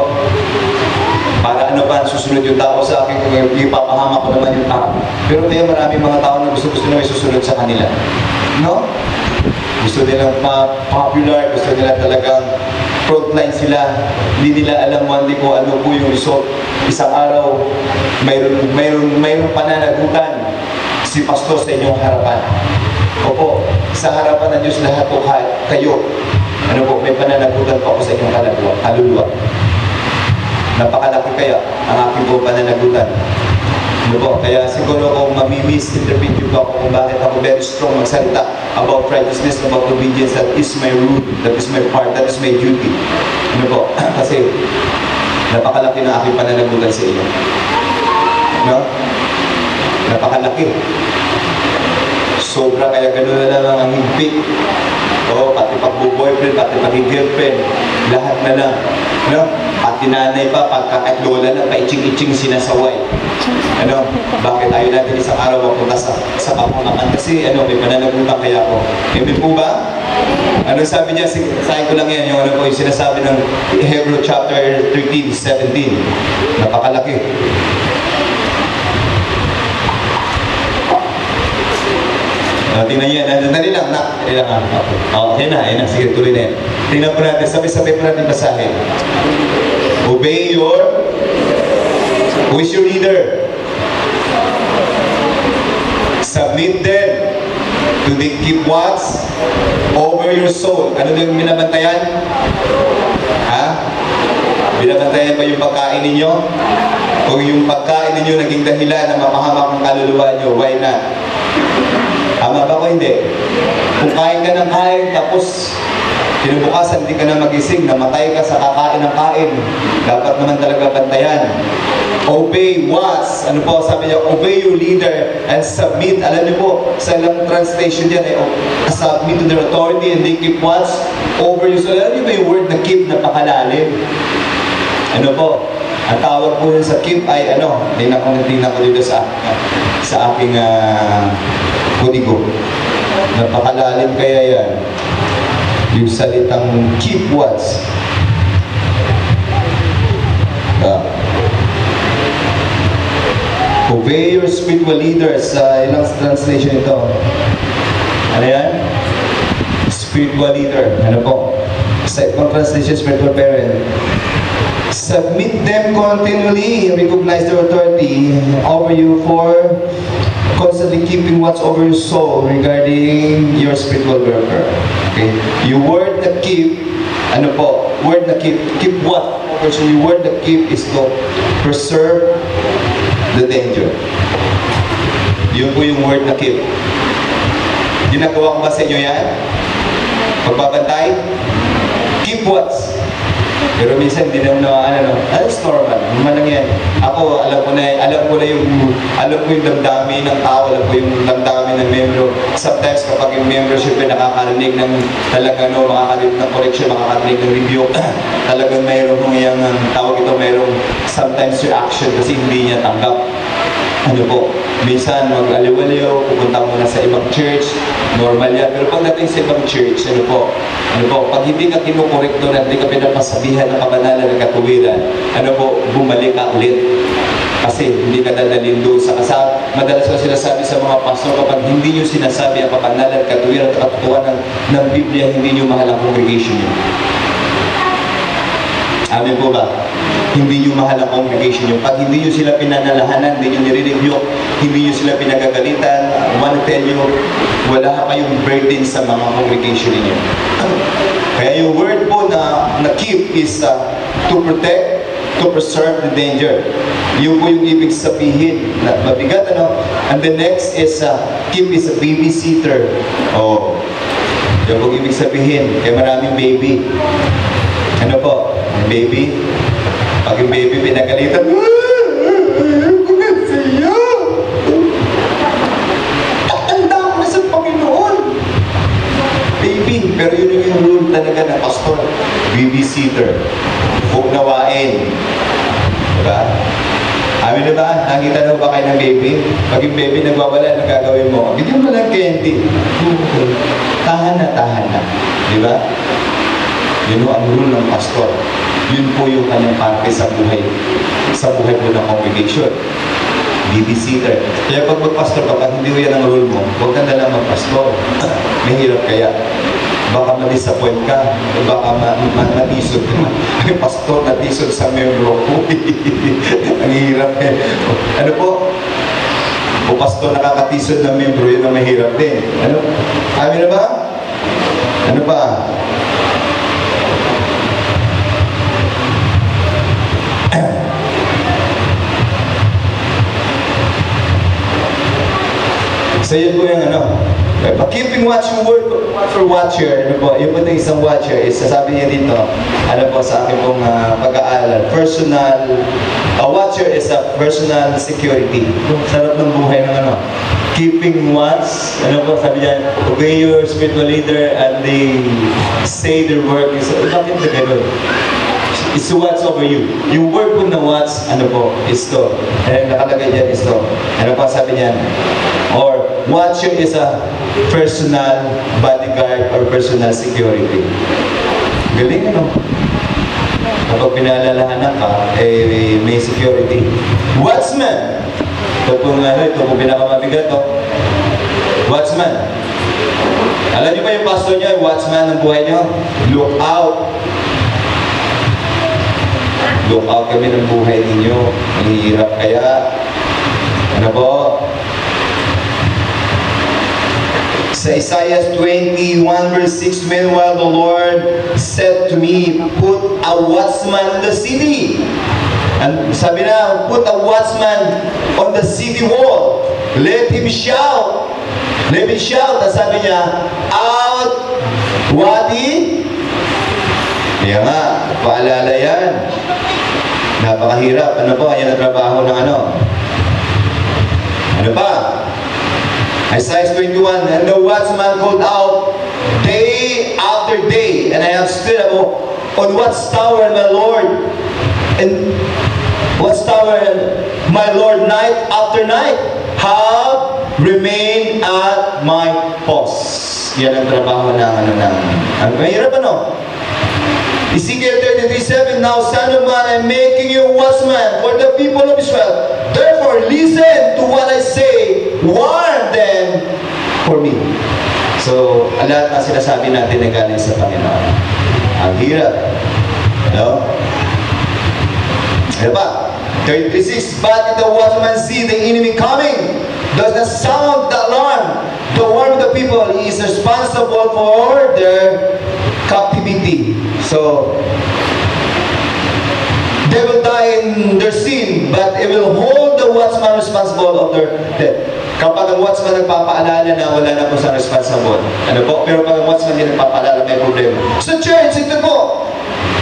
Para ano ba susunod yung tao sa akin kung ipapahama ko naman yung tao. Pero kaya maraming mga tao na gusto na may susunod sa kanila. No? Gusto nilang popular, gusto nila talagang frontline sila. Hindi nila alam kung ano po yung result. Isang araw, mayroon pananagutan si pastor sa inyong harapan. Opo, sa harapan ng Diyos lahat po kayo. Ano po, may pananagutan po ako sa inyong kaluluwa. Napakalaki kaya ang aking po pananagutan. Ano po, kaya siguro kung mami-misinterpret niyo po ako kung bakit ako very strong magsalita about righteousness, about obedience, that is my rule, that is my part, that is my duty. Ano po, kasi napakalaki na aking pananagutan sa inyo. No? Napakalaki. Sobra, kaya gano'n na lang ang higpit. Oo, pati pag-boyfriend, pati pag-girlfriend, lahat na lang. No? Pati nanay pa, pagka at lola na, pa-itching-itching sinasaway. Ano? Bakit ayaw natin isang araw mapunta sa kapamakan? Kasi may pananagutan kaya ako. Amen po ba? Ano sabi niya? Sahin ko lang yan, yung ano po, yung sinasabi ng Hebrew chapter 13, 17. Napakalaki. Tingnan niyo yan. Dali lang, nak. Dali lang. Yan na. Sige, tuloy na yan. Tingnan po natin. Sabay-sabay po natin basahin. Obey your... Who is your leader? Submit them to the keep watch over your soul. Ano yung binabantayan? Ha? Binabantayan ba yung pagkain ninyo? O yung pagkain ninyo naging dahilan na mapahamak ang kaluluwa nyo? Why not? Tama ba ko? Hindi. Kung kain ka ng kain, tapos kinabukasan hindi ka na magising, namatay ka sa kakain ng kain, dapat naman talaga bantayan. Obey what? Ano po sabi niya? Obey your leader and submit. Alam niyo po, sa ilang translation diyan submit to their authority and they keep watch over you. So alam niyo ba yung word na keep na pakalalim? Ano po? Ang tawag po yun sa keep ay tingnan ko dito sa aking kodigo. Napakalalim kaya yan. Yung salitang keep watch. Obey your spiritual leaders. Ilang translation ito? Ano yan? Spiritual leader. Ano po? Sa ibang translation, spiritual parent. Submit them continually. Recognize their authority over you for constantly keeping watch over your soul regarding your spiritual welfare. Okay? Yung word na keep, ano po? Word na keep. Keep what? So yung word na keep is to preserve the danger. Yun po yung word na keep. Ginagawa ko ba sa inyo yan? Pagbabantay? Keep watch. Pero minsan hindi naman that's normal. Naman lang yan. Ako, alam ko yung damdamin ng tao, alam ko yung damdamin ng membro. Sometimes kapag yung membership ay nakakarinig ng talagang makakarinig ng correction, makakarinig ng review, talagang mayroong tawag ito, mayroong sometimes reaction kasi hindi niya tanggap. Ano po, minsan mag-aliwaliw, pupunta muna sa ibang church, normal yan. Pero pagdating sa ibang church, pag hindi ka kinukorekto na hindi ka pinapasabihan ng kabanalan ng katuwiran, bumalik ka ulit. Kasi hindi ka dadalhin doon sa kasama. Madalas ko sinasabi sa mga pastor, kapag hindi nyo sinasabi ang kabanalan, katuwiran at katutuan ng Biblia, hindi nyo mahal ang congregation nyo. Amin po ba? Hindi nyo mahal ang congregation nyo. Pag hindi nyo sila pinanalahanan, hindi nyo nire-review, hindi nyo sila pinagagalitan, want to tell you, wala kayong burden sa mga congregation ninyo. Kaya yung word po na keep is to protect, to preserve the danger. Yun po yung ibig sabihin na mabigat, ano? And the next is keep is a babysitter. Oh, yun po ibig sabihin. Kaya maraming baby. Ano po? Baby? Pag yung baby pinagalitan, sa'yo! Tatanda ko na sa Panginoon! Baby, pero yun yung rule talaga ng pastor. Babysitter. Huwag nawain. Diba? Amin na ba? Nakita na ba kayo ng baby? Pag yung baby nagwawala, anong gagawin mo? Bigyan mo lang candy. Tahan na. Diba? Yun ang rule ng pastor. Yun po yung kanyang parte sa buhay po ng congregation. Babysitter. Kaya pag magpastor ka, pag hindi mo yan ang rule mo, huwag ka na lang magpastor. Mahirap kaya. Baka ma-disappoint ka. Baka matisod ka. Ay, pastor, natisod sa membro ko. Ang hirap eh. Ano po? O pastor nakakatisod ng membro, yun ang mahirap din. Ano? Amin na ba? Ano pa? So yun po yung ano, keeping watch, yung word for watcher, ano po, yung po na isang watcher, is sasabi niya dito, ano po sa akin pong pag-aaral, personal, a watcher is a personal security. Sarap ng buhay ng ano, keeping watch, ano po, sabi niya, obey your spiritual leader and they say their work is, bakit na gano'n? Is to watch over you. Yung word po na watch, ano po, is to. And nakalagay dyan is to. Ano pa sabi niyan? Or, watcher is a personal bodyguard or personal security. Galing, ano? Kapag pinalalahanan ka, eh, may security. Watchman! Ito po ito po pinakamabigat, to. Watchman. Alam niyo ba yung pastor niyo, yung watchman ng buhay niyo? Look out! Look out kami ng buhay ninyo. Mahirap kaya. Ano po? Sa Isaiah 21 verse 6, meanwhile the Lord said to me, put a watchman in the city. And sabi na, put a watchman on the city wall. Let him shout. Let him shout. At sabi niya, out, wadi. Kaya nga, paalala yan. Napakahirap. Ano po? Yan ang trabaho ng ano? Ano pa? Isaiah 21, and the watchman called out day after day, and I have stood on watchtower, my Lord, and watchtower, my Lord, night after night, have remained at my post. Yan ang trabaho ng ano ng. Ang mahirap ano? Ezekiel 33:7, now son of man, I'm making you watchman for the people of Israel. Therefore, listen to what I say. Warn them for me. So, lahat na sinasabi natin na galing sa Panginoon. Ang hirap. No? Ano ba? 33:6, but if the watchman see the enemy coming, does not sound the alarm, to warn the people, he is responsible for their captivity. So, they will die in their sin, but it will hold the watchman responsible of their death. Kapag ang watchman nagpapaalala na wala na po sa responsible. Ano po? Pero pag ang watchman hindi nagpapaalala, may problema. So church, ito po.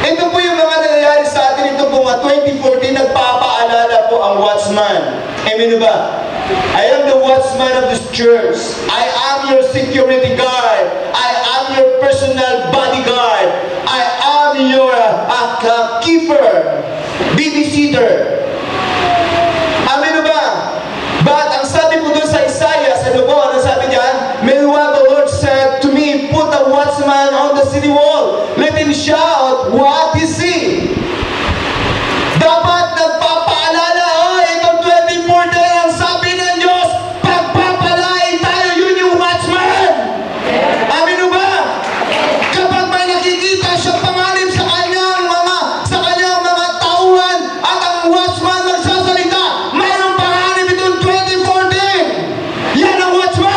Ito po yung mga nangyayari sa atin. Ito po nga, 2014, nagpapaalala po ang watchman. Amen ba? I am the watchman of this church. I am your security guard. I am your personal bodyguard. I am your keeper, babysitter. Amen ba? But ang sabi po doon sa Isaiah, ano po, ano sabi diyan? Meanwhile, the Lord said to me, put a watchman on the city wall. Let him shout, what is he? Dapat nagpapaalala, itong 2014, ang sabi ng Diyos, pagpapalain tayo, yun yung watchman. Amin ba? Kapag may nakikita siya panganib sa kanyang mga tauhan at ang watchman nagsasalita, mayroong panganib itong 2014. Yan ang watchman.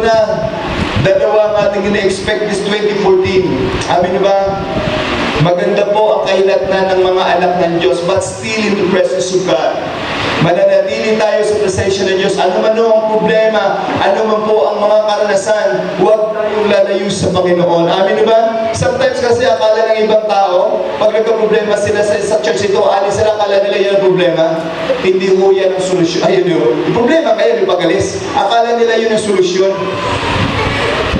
na, dalawa ang ating ina-expect this 2014. Amin ba? Maganda po ang kahinatnan ng mga anak ng Diyos, but still in the presence of God. Mananatili tayo sa presensya ng Diyos. Ano man ang problema, ano man po ang mga karanasan, huwag tayong lalayo sa Panginoon. Amin ba? Sometimes kasi akala ng ibang tao, pag nagka-problema sila sa church ito, alis sila, akala nila yan ang problema. Hindi ho yan ang solusyon. Ayun yun. Yung problema kaya yung pag-alis. Akala nila yun ang solusyon.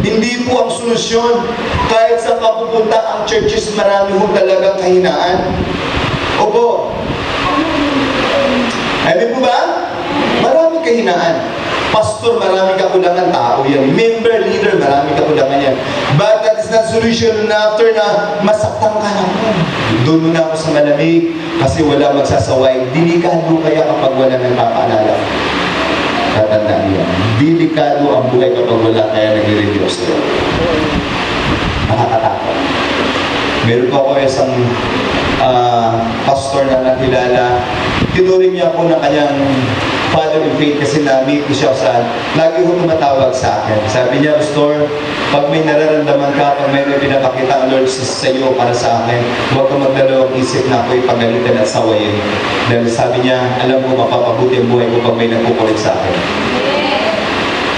Hindi po ang solusyon. Kahit sa kapupunta ang churches, marami ho talagang kahinaan. Opo. Amin po ba? Marami kahinaan. Pastor, marami kakulangan. Tao yan. Member, leader, marami kakulangan yan. But that is not solution na after na masaktan ka na po. Doon muna ako sa malamig kasi wala magsasaway. Delikado kaya kapag wala nang papaalala. Tatandaan niyo. Delikado ang buhay kapag wala kaya nagre-reduce ito. Nakakatakot. Meron pa ako isang pastor na nakilala. Tinuring niya ako ng kanyang father in faith kasi na-meet ko siya sa lagi ko tumatawag sa akin. Sabi niya, Pastor, pag may nararamdaman ka, pag may pinapakita ang Lord sa iyo para sa akin, huwag ka magdalawang isip na ako'y pagalitan at sawayin. Dahil sabi niya, alam ko mapapabuti ang buhay ko pag may nagkukulit sa akin.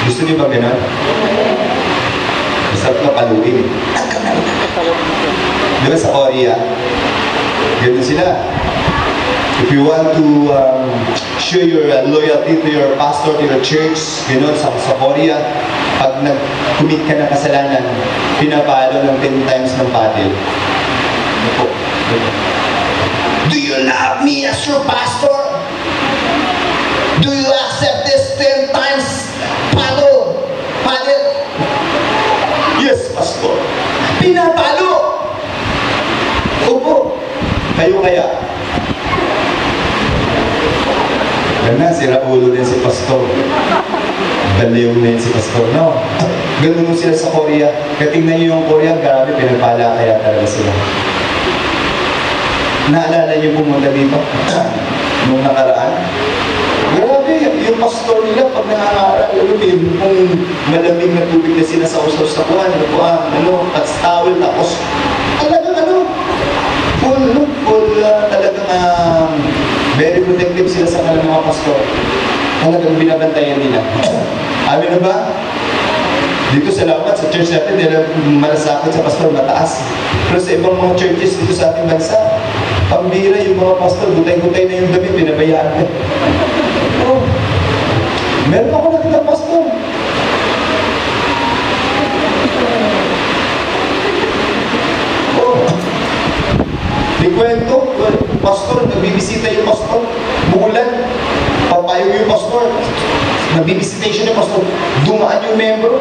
Gusto niyo ba gano'n? Masarap na paluin. Di ba sa Korea? Ganun sila. If you want to show your loyalty to your pastor, to your church, gano'n sa Korea, pag nag-commit ka ng kasalanan, pinapalo ng 10 times ng paddle. Do you love me as your pastor? Do you accept this 10 times paddle? Yes, pastor. Pinapalo! Opo. Kayo kaya? Ganun, si Raulo din si pastor. Baliw na yun si pastor. No. Ganun sila sa Korea. Katingnan niyo yung Korea, grabe, pinapala kaya talaga sila. Naalala niyo pumunta dito? Nung nakaraan? Grabe, yung pastor nila, pag nangangaral, kung malamig na tubig na sila sa usaw sa kuhan, at towel, tapos, talagang full, talagang very protective sila sa kanilang mga pastor. Talagang binabantayan nila. Amin na ba? Dito salamat sa church natin, dahil malasakit sa pastor mataas. Pero sa ibang mga churches dito sa ating bansa, pambira yung mga pastor, gutay-gutay na yung damit, pinabayaan ka. Oh, meron ako nakita pastor. Oh, di kwento, pastor, nagbibisita yung pastor, bulan, papayog yung pastor, nagbibisitation yung pastor, dumaan yung membro,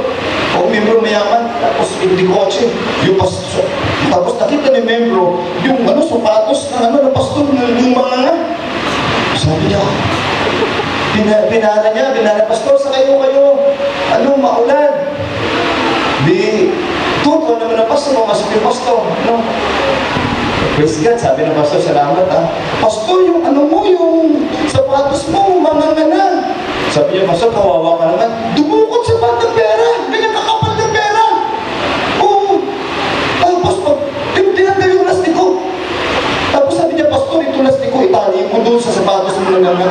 o membro mayaman, tapos hindi kotse, yung pastor, tapos nakita ni membro, yung sapatos ng pastor, yung mga nga, sabi niya, binala pastor, sa kayo, maulan. Di, tuto naman ang pastor, mamasok yung pastor, Praise God, sabi ng pastor, salamat Pastor, yung yung sapatos mo, mamanga na. Sabi niya, pastor, kawawa ka naman. Dumukot sa ng pera, ganyan kakapal ng pera. Oo. Tapos, tinatay yung lastiko. Tapos sabi niya, pastor, ito lastiko, itali mo doon sa sapatos mo na naman.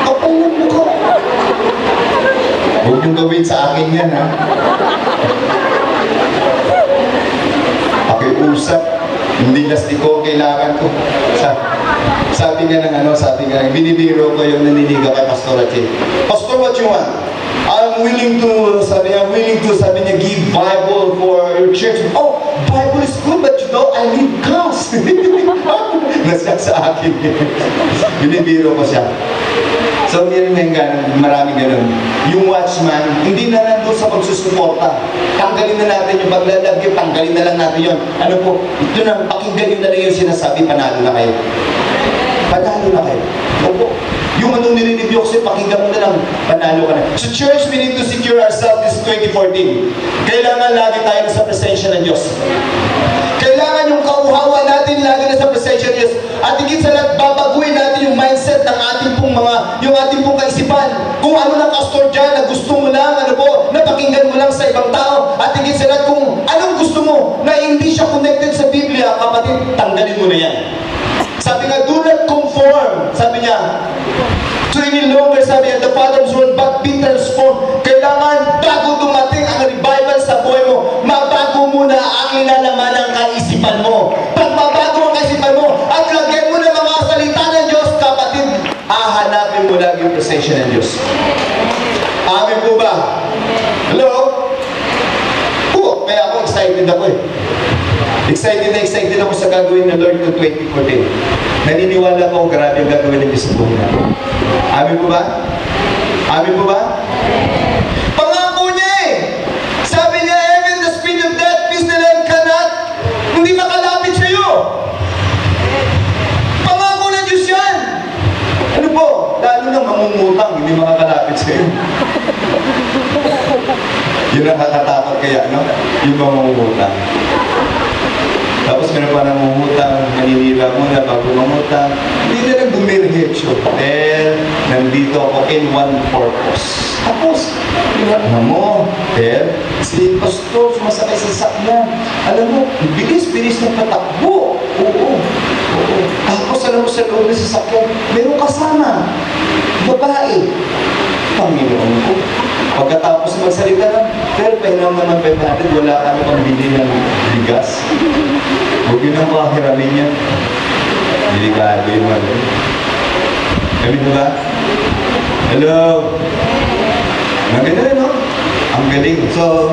Kapal ng mukha. Huwag yung gawin sa akin yan, Pakiusap. Hindi lastiko, kailangan ko. Sabi nga ng binibiro ko yung naniligaw kay Pastor Ache. Pastor, what you want? I'm willing to, sabi niya, give Bible for your church. Oh, Bible is good, but I need cows. Nasyak sa akin. Binibiro ko siya. So, maraming ganun. Yung watchman, hindi na nandun sa pagsusuporta. Tanggalin na natin yung paglalagyan, tanggalin na lang natin yun. Ito na, pakinggan yun na lang yung sinasabi, panalo na kayo. Panalo na kayo. Opo. Yung nirinig ko kasi, pakinggan mo na lang, panalo ka na. So church, we need to secure ourselves this 2014. Kailangan lagi tayo sa presensya ng Diyos. Kailangan yung kauhawa natin lagi na sa presensya ng Diyos. At higit sa lahat, babaguhin natin yung mindset ng ating pong kaisipan. Kung ano na pastor dyan, na gusto mo lang, napakinggan mo higit sa lahat, kung anong gusto mo na hindi siya connected sa Biblia, kapatid, tanggalin mo na yan. Sabi nga, do not conform. Sabi niya, to any longer, sabi niya, the Father's word, but be transformed. Kailangan, bago dumating ang revival sa buhay mo, mabago muna ang nilalaman ng kaisipan mo. Pag mabago ang kaisipan mo, at lagyan mo ng mga salita ng Diyos, kapatid, hahanapin mo lagi yung presensya ng Diyos. Amen po ba? Hello? Oo, kaya ako excited ako eh. Excited ako sa gagawin ng Lord ng 2014. Naniniwala ko, grabe ang gagawin ng Diyos sa buhay natin. Amin po ba? Amin po ba? Pangako niya eh! Sabi niya, even the speed of death, peace na lang cannot, hindi makalapit sa iyo. Pangako ng Diyos yan! Ano po? Lalo na mangungutang, hindi makakalapit sa iyo. Yun ang nakakatakot kaya, no? Yung mangungutang. Tapos meron pa nangungutang, maninira mo na bago mangutang. Hindi na lang bumirhetsyo. Dahil nandito ako in one purpose. Tapos, ano mo, si pastor sumasakay sa sakyan. Alam mo, bilis-bilis ng patakbo. Oo. Tapos alam mo sa loob ng sasakyan, meron kasama. Babae. Panginoon ko. Pagkatapos magsalita lang, pero pahinang naman 500, wala kami pambili ng bigas. Huwag yun ang pakahiramin niya. Delikado yung ano. Kami ba? Hello? Maganda rin, no? Ang galing. So,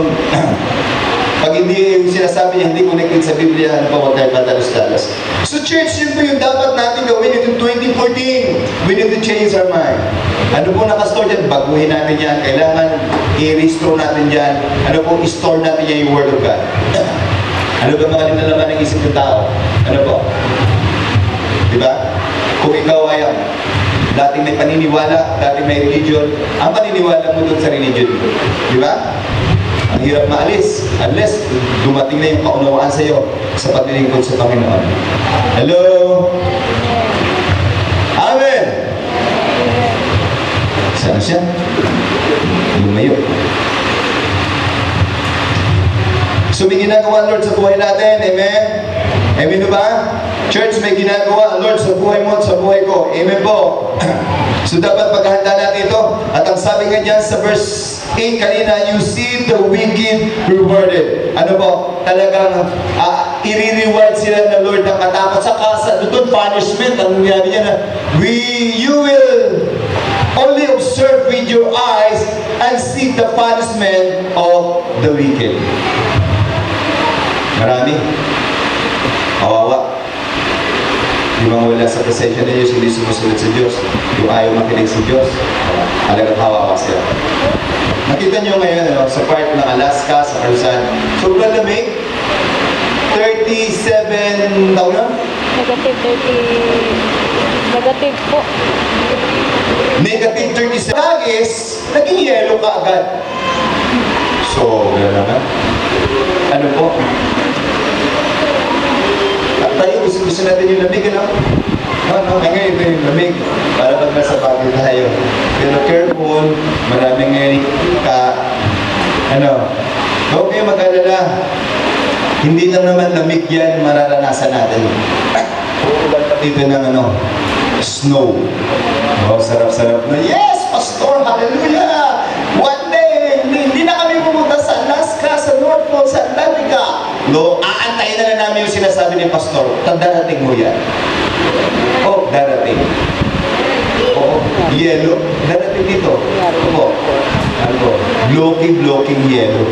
pag hindi yung sinasabi niya, hindi connected sa Biblia, ano pa, huwag tayo patalos-talos. So church, yun po yung dapat natin gawin in 2014. We need to change our mind. Ano po nakastore dyan? Baguhin natin yan. Kailangan i-restore natin yan. Ano po, i-store natin yan yung Word of God. Ano ba mga nilalaman ng isip ng tao? Ano po? Diba? Kung ikaw ay dating may paniniwala, dating may religion, ang paniniwala mo doon sa religion mo. Diba? Ang hirap maalis unless dumating na yung kaunawaan sa iyo sa paglilingkod sa Panginoon. Hello? Amen! Saan siya? Lumayo. So may ginagawa Lord sa buhay natin. Amen? Amen ba? Church, may ginagawa Lord sa buhay mo at sa buhay ko. Amen po. So dapat paghahanda natin ito. At ang sabi nga dyan sa verse 8 kanina, you see the wicked rewarded. Ano po? Talagang i-reward sila ng Lord ng katakot. Saka sa doon punishment. Ang nangyari niya na, you will only observe with your eyes and see the punishment of the wicked. Marami. Kawawa. Yung wala sa presensya ng Diyos, hindi sumusunod sa Diyos. Yung ayaw makinig sa Diyos, talagang kawawa sila. Nakita nyo ngayon sa part ng Alaska, sa Karsan, sobrang lamig. 37 taon na? Negative 30. Negative po. Negative 37. Tagis, naging yellow ka agad. So, gano'n naman. Ano po? Tayo, gusto natin yung lamig, ano? Ngayon ito yung lamig. Para pag nasa bagay tayo. Pero careful, maraming ngayon huwag kayo mag-alala. Hindi lang naman lamig yan, mararanasan natin. Uulan pa dito ng snow. Oh, sarap-sarap na. Yes, Pastor! Hallelujah! One day, hindi na kami pumunta sa Alaska, sa North Pole, sa Antarctica. Aantayin na lang namin yung sinasabi ni Pastor. Darating mo yan. Oh, darating. Oo, yellow. Darating dito. Oo. Ano? Blocking yellow.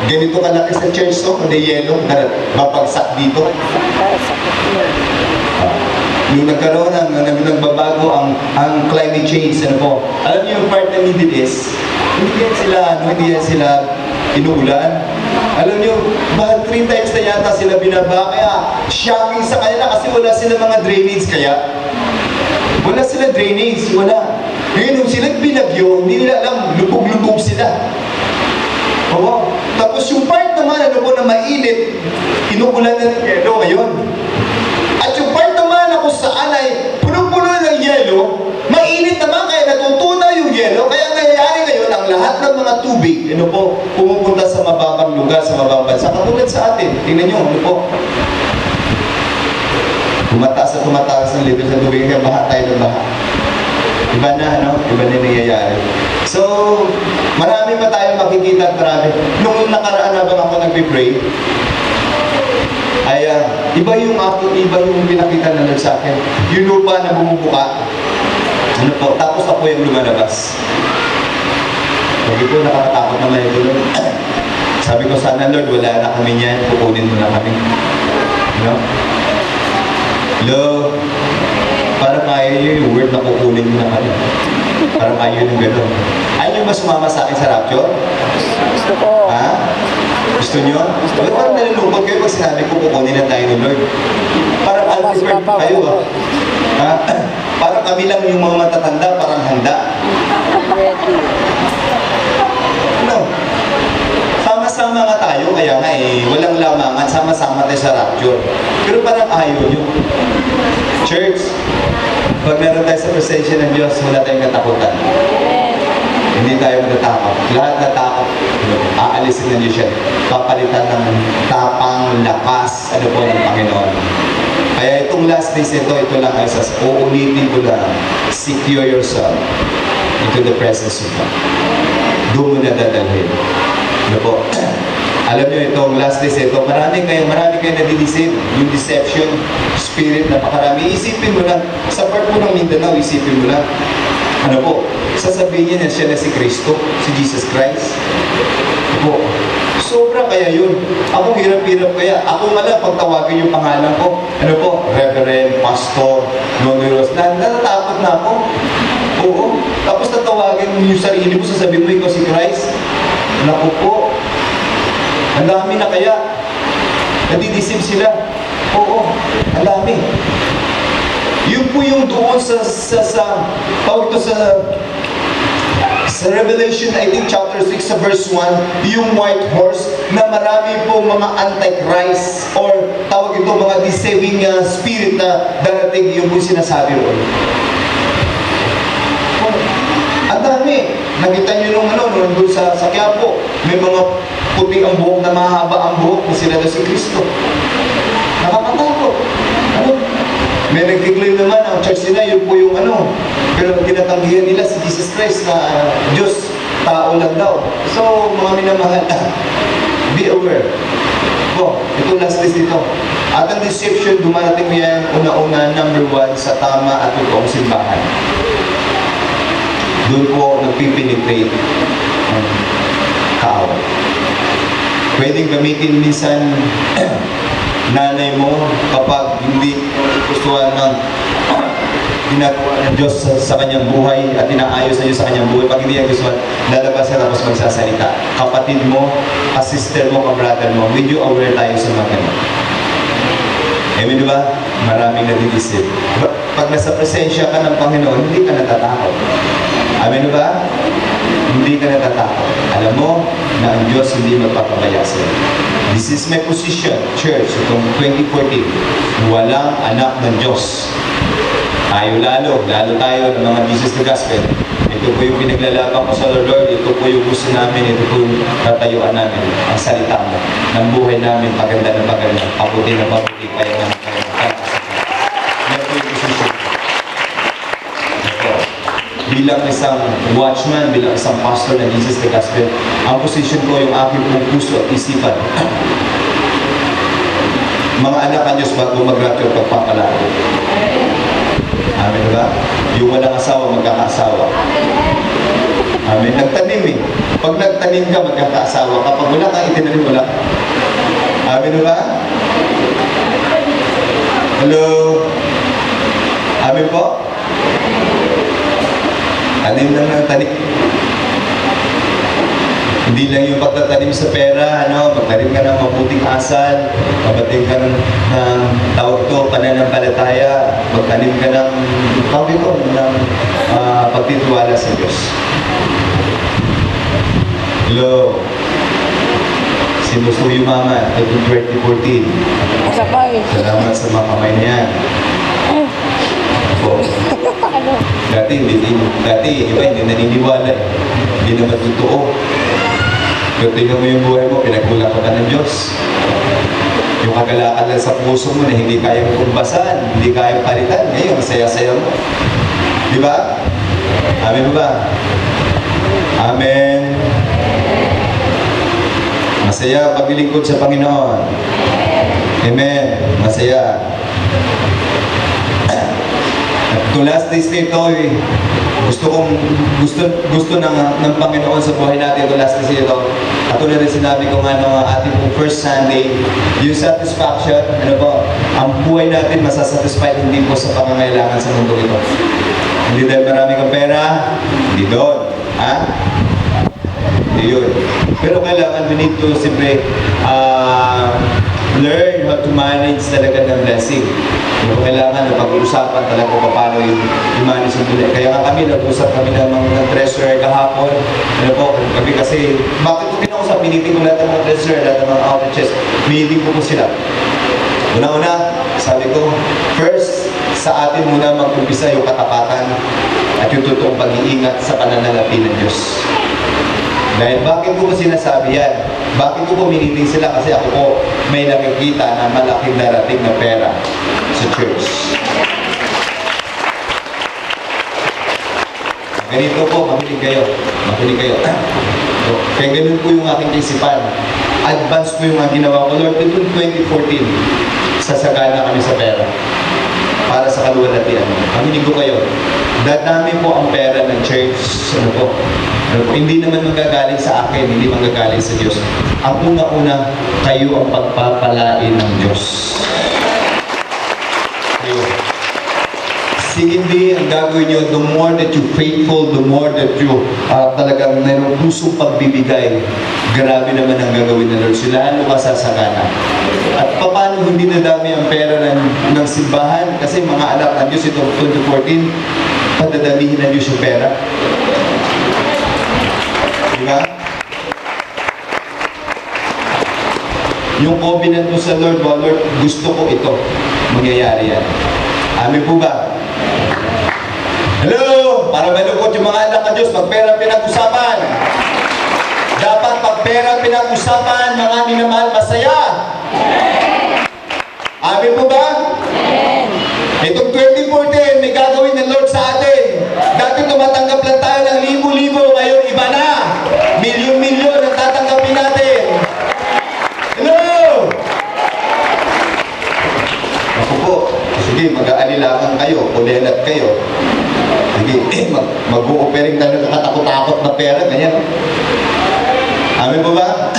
Ganito kalaki sa church to, hindi yellow, mapagsak dito. Yung nagkaroon nagbabago ang climate change, ano po. Alam niyo yung part ng Middle East, hindi yan sila inuulan. Alam niyo, bahal 3 times na yata sila binaba, kaya shocking sa kanila kasi wala sila mga drainage kaya. Wala sila drainage, wala. Ngayon, nung sila binagyo, hindi nila alam, lubog-lubog sila. Oo. Tapos yung part naman, na mainit, inuulan na ng yelo ngayon. At yung part naman na kung saan ay puno-puno ng yelo, mainit naman kaya po, pumupunta sa mababang lugar, sa mababang bansa. Katulad sa atin, tingnan nyo, ano po, tumataas ng level sa tubig, kaya baha tayo ng baha. Iba na, iba na nangyayari. So, marami pa tayo makikita at marami. Nung nakaraan habang ako nagpipray, ay iba yung pinakita na Lord sa akin. Yung lupa na bumubuka, tapos ako yung lumalabas. Sabi ko, nakakatakot naman ito, Lord. Sabi ko, sana Lord, wala na kami niyan, kukunin mo na kami. Lord, parang ayaw nyo yung word na kukunin mo na kami. Parang ayaw yung gano'n. Ayaw nyo ba sumama sa akin sa rapture? Gusto ko. Ha? Gusto nyo? Ba't parang nalulungkot kayo pag sinabi ko kukunin na tayo ng Lord? Parang unprepared kayo ha? Parang kami lang yung mga matatanda, parang handa. Ready. No. Sama-sama nga tayo, kaya nga walang lamangan, sama-sama tayo sa rapture. Pero parang ayaw nyo. Church, pag meron tayo sa presensya ng Diyos, wala tayong katakutan. Hindi tayo matatakot. Lahat na takot, aalisin na Diyos yan. Papalitan ng tapang, lakas, po ng Panginoon. Kaya itong last days ito lang ay uulitin ko lang, secure yourself into the presence of God. Doon mo na dadalhin. Po? Alam nyo, itong last days ito, marami kayo nadideceive. Yung deception, spirit, napakarami. Isipin mo lang, sa part mo ng Mindanao, isipin mo lang. Sasabihin niya siya na si Kristo, si Jesus Christ. Sobra kaya yun. Ako hirap-hirap kaya. Ako nga lang, pagtawagin yung pangalan ko, Reverend, Pastor, Noneros, natatakot na ako. Oo. Tapos tatawagin mo yung sarili mo, sasabihin mo, ikaw si Christ. Naku po. Ang dami na kaya. Nadidisip sila. Oo. Ang dami. Yun po yung doon sa Revelation, I think chapter 6 sa verse 1, yung white horse na marami po mga antichrist or tawag ito mga deceiving spirit na darating, yung po sinasabi ron. Ang dami. Nakita nyo nung doon sa Quiapo, may mga puti ang buhok na mahaba ang buhok na sila na si Kristo. Nakakatakot. May nag-declare naman ang church nila, yun po yung pero tinatanggihan nila si Jesus Christ na Diyos, tao lang daw. So, mga minamahal, be aware. Ito last list dito. At ang deception, dumarating mo yan una-una, number 1, sa tama at totoong simbahan. Doon po nagpipenetrate ang kaaway. Pwedeng gamitin minsan nanay mo kapag hindi gustuhan ng ginagawa ng Diyos sa kanyang buhay at inaayos na Diyos sa kanyang buhay. Pag hindi niya gustuhan, lalabas siya tapos magsasalita. Kapatid mo, sister mo, brother mo, medyo aware tayo sa mga ganun. Amen, di ba? Maraming nadidisip. Pag nasa presensya ka ng Panginoon, hindi ka natatakot. Amen, di ba? Hindi ka natatakot. Alam mo na ang Diyos hindi magpapabaya sa'yo. This is my position, church, itong 2014. Walang anak ng Diyos. Lalo tayo ng mga Jesus the Gospel. Ito po yung pinaglalaban ko sa Lord. Ito po yung gusto namin. Ito po yung tatayuan namin. Ang salita mo. Ng buhay namin, paganda na paganda. Pabuti na pabuti. Kaya na kaya. Ito po yung position. Bilang isang watchman, bilang isang pastor ng Jesus the Gospel, ang position ko yung aking puso at isipan. Mga anak ng Diyos bago mag-rapture pagpapalaki. Amen ba? Yung walang asawa, magkakaasawa. Amen. Nagtanim eh. Pag nagtanim ka, magkakaasawa. Kapag wala kang itinanim, wala. Amen ba? Hello? Amen po? Tanim lang ng tanim. Hindi lang yung pagtatanim sa pera, magtanim ka ng mabuting asal, magtanim ka ng tawag ito, pananampalataya, magtanim ka ng tawag ito, ng pagtitiwala sa Diyos. Hello? Sinusuyo mama, ito 2014. Masabay. Salamat sa mga kamay niya. Dati, iba hindi naniniwala eh. Hindi naman totoo. Pero tingnan mo yung buhay mo, pinagkulang ka ng Diyos. Yung kagalakan lang sa puso mo na hindi kayang kumbasan, hindi kayang palitan, ngayon, saya-saya mo. Di ba? Amen ba? Amen. Masaya paglilingkod sa Panginoon. Amen. Masaya. At kung last days nito, gusto ng Panginoon sa buhay natin, kung last days nito, at tulad rin sinabi ko nga no, ating pong first Sunday, yung satisfaction, ano po, ang buhay natin masasatisfied hindi po sa pangangailangan sa mundo ito. Hindi dahil marami kang pera, hindi doon. Ha? Hindi yun. Pero kailangan we need to simply learn how to manage talaga ng blessing. Pero kailangan na pag-uusapan talaga kung paano yung i-manage yung blessing. Kaya nga kami, nag-usap kami ng mga treasurer kahapon. Ano po, kami kasi, bakit ko kinausap? Miniting ko lahat ng mga treasurer, lahat ng mga outreaches. Miniting ko po sila. Una-una, sabi ko, first, sa atin muna mag-umpisa yung katapatan at yung totoong pag-iingat sa pananalapi ng Diyos. Dahil bakit ko ba sinasabi yan? Bakit ko po miniting sila? Kasi ako po may nakikita na malaking darating na pera sa church. Ganito po, makinig kayo. Makinig kayo. So, kaya ganun po yung aking kaisipan. Advance po yung ginawa ko. Lord, ito 2014, sasagana kami sa pera para sa kaluwalhatian. Makinig ko kayo. Dadami po ang pera ng church. Ano po? Hindi naman magagaling sa akin, hindi magagaling sa Diyos. Ang una-una, kayo ang pagpapalain ng Diyos. Kayo. Kasi hindi ang gagawin nyo, the more that you faithful, the more that you talagang mayroong pusong pagbibigay, grabe naman ang gagawin ng Lord. Sila ano ka sasagana. At paano hindi nadami ang pera ng simbahan? Kasi mga anak ng Diyos, itong 2014, padadamihin ng Diyos yung pera. Diba? Yung covenant mo sa Lord, Lord, gusto ko ito. Mangyayari yan. Amen po ba? Hello! Para malungkot yung mga anak ng Diyos, pag pera pinag-usapan. Dapat pag pera pinag-usapan, mga minamahal, masaya. Amen po ba? Itong 2014, may gagawin ng Lord sa atin. Dati tumatanggap lang tayo ng libo-libo, ngayon iba na. Milyon-milyon ang tatanggapin natin. Hello! Ako po, sige, mag-aalilangan kayo, kulelat kayo. Sige, mag-o-offering tayo ng katakot-takot na pera, ganyan. Amin po ba?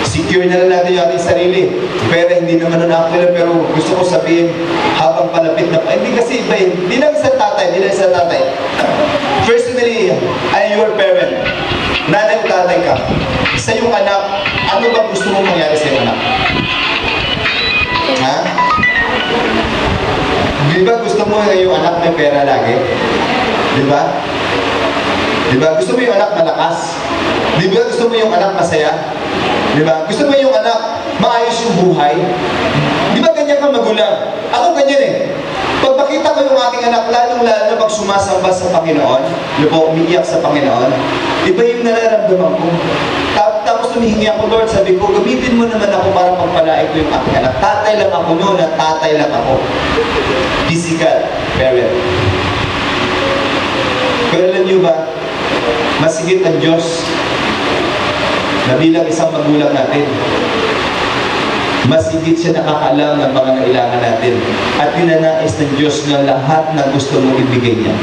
Secure na lang natin yung ating sarili. Pera hindi naman nanakila, pero gusto ko sabihin, habang palapit na pa, hindi kasi iba yun. Hindi lang isang tatay, hindi lang isang tatay. Personally, I am your parent. Nanay o tatay ka. Sa iyong anak, ano ba gusto mong mangyari sa iyong anak? Ha? Di ba gusto mo yung anak may pera lagi? Di ba? Di ba? Gusto mo yung anak malakas? Di ba gusto mo yung anak masaya? Di ba? Gusto mo yung anak maayos yung buhay? Di ba ganyan ka magulang? Ako ganyan eh. Pag makita ko yung aking anak, lalong-lalo na pag sumasamba sa Panginoon, umiiyak sa Panginoon, iba yung nararamdaman ko. Tapos humihingi ako, Lord, sabi ko, gamitin mo naman ako para pagpalain ko yung aking anak. Tatay lang ako noon at tatay lang ako. Physical parent. Pero alam niyo ba, masigit ang Diyos na bilang isang magulang natin. Mas higit siya nakakaalam ng mga nailangan natin. At pinanais ng Diyos na lahat na gusto mong ibigay niya.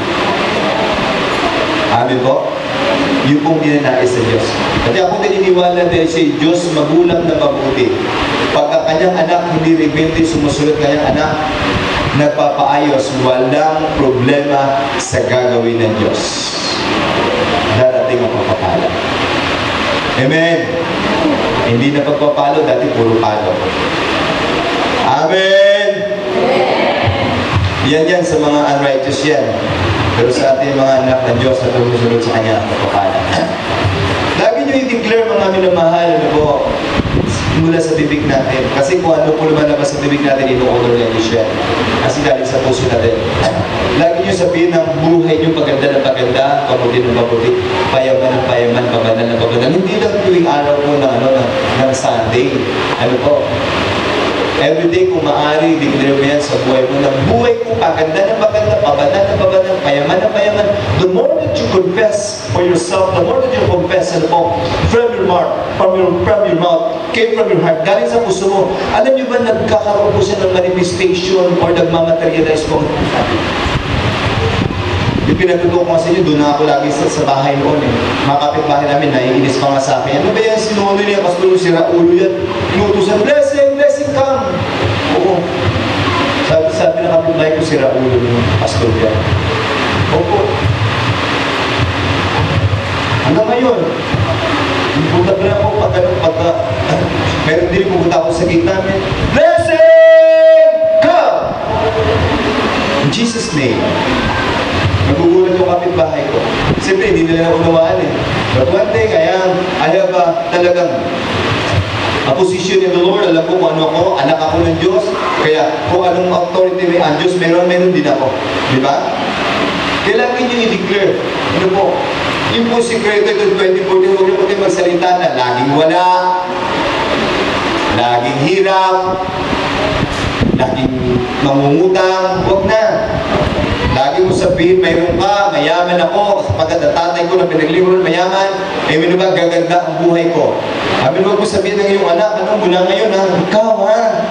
Amen po? Yun pong pinanais ng Diyos. At ako naniniwala dahil si Diyos magulang na mabuti. Pag ang kanyang anak hindi rebelde, sumusunod kanyang anak, nagpapaayos, walang problema sa gagawin ng Diyos. Darating ang pagpapala. Amen. Hindi na pagpapalo, dati puro palo. Amen. Yan sa mga unrighteous yan. Pero sa ating mga anak ng Diyos na tumusunod sa Kanya, pagpapala. Lagi nyo i-declare mga minamahal, ano po, mula sa bibig natin. Kasi kung ano po lumalabas sa bibig natin, ino-honor niya siya. Kasi galing sa puso natin. Lagi nyo niyo sabihin ng buhay niyo paganda na paganda, pabuti ng pabuti, payaman ng payaman, pabanal na pabanal. Hindi lang tuwing araw po ng Sunday. Ano po? Everyday kung maaari, declare mo yan sa buhay mo na buhay ko paganda na paganda, pabanal na pabanal, payaman na payaman. The more that you confess for yourself, the more that you confess ano po, from your heart, from your mouth, came from your heart, galing sa puso mo. Alam niyo ba nagkakaroon po siya ng manifestation or nagmamaterialize po? Yung pinagtuturo ko sa inyo, doon na ako lagi sa bahay noon eh. Mga kapitbahay namin, naiinis pa nga sa akin. Ano ba yan? Sinuno niya, pastor, sira ulo yan. Inutusan, blessing, blessing come. Oo. Sabi na kapitbahay ko, sira ulo ng pastor yan. Opo. Hanggang ngayon, pupunta pa rin ako meron din pupunta ako sa gate namin. Blessing come! In Jesus' name. Nagugulat yung kapitbahay ko. Siyempre, hindi nila naunawaan eh. But one thing, I have talagang a position in the Lord. Alam ko kung ano ako, anak ako ng Diyos. Kaya kung anong authority may ang Diyos, meron din ako. Di ba? Kailangan nyo i-declare. Ano po? Yung po sikreto ito 2014, huwag nyo po tayo magsalita na laging wala, laging hirap, laging mangungutang. Huwag na. Lagi mo sabihin, mayroon ka, mayaman ako, sapagkat ang tatay ko na pinaglingkuran mayaman, may ba, gaganda ang buhay ko. Sabi mo sabihin ng iyong anak, ano mula ngayon ha, ikaw ha,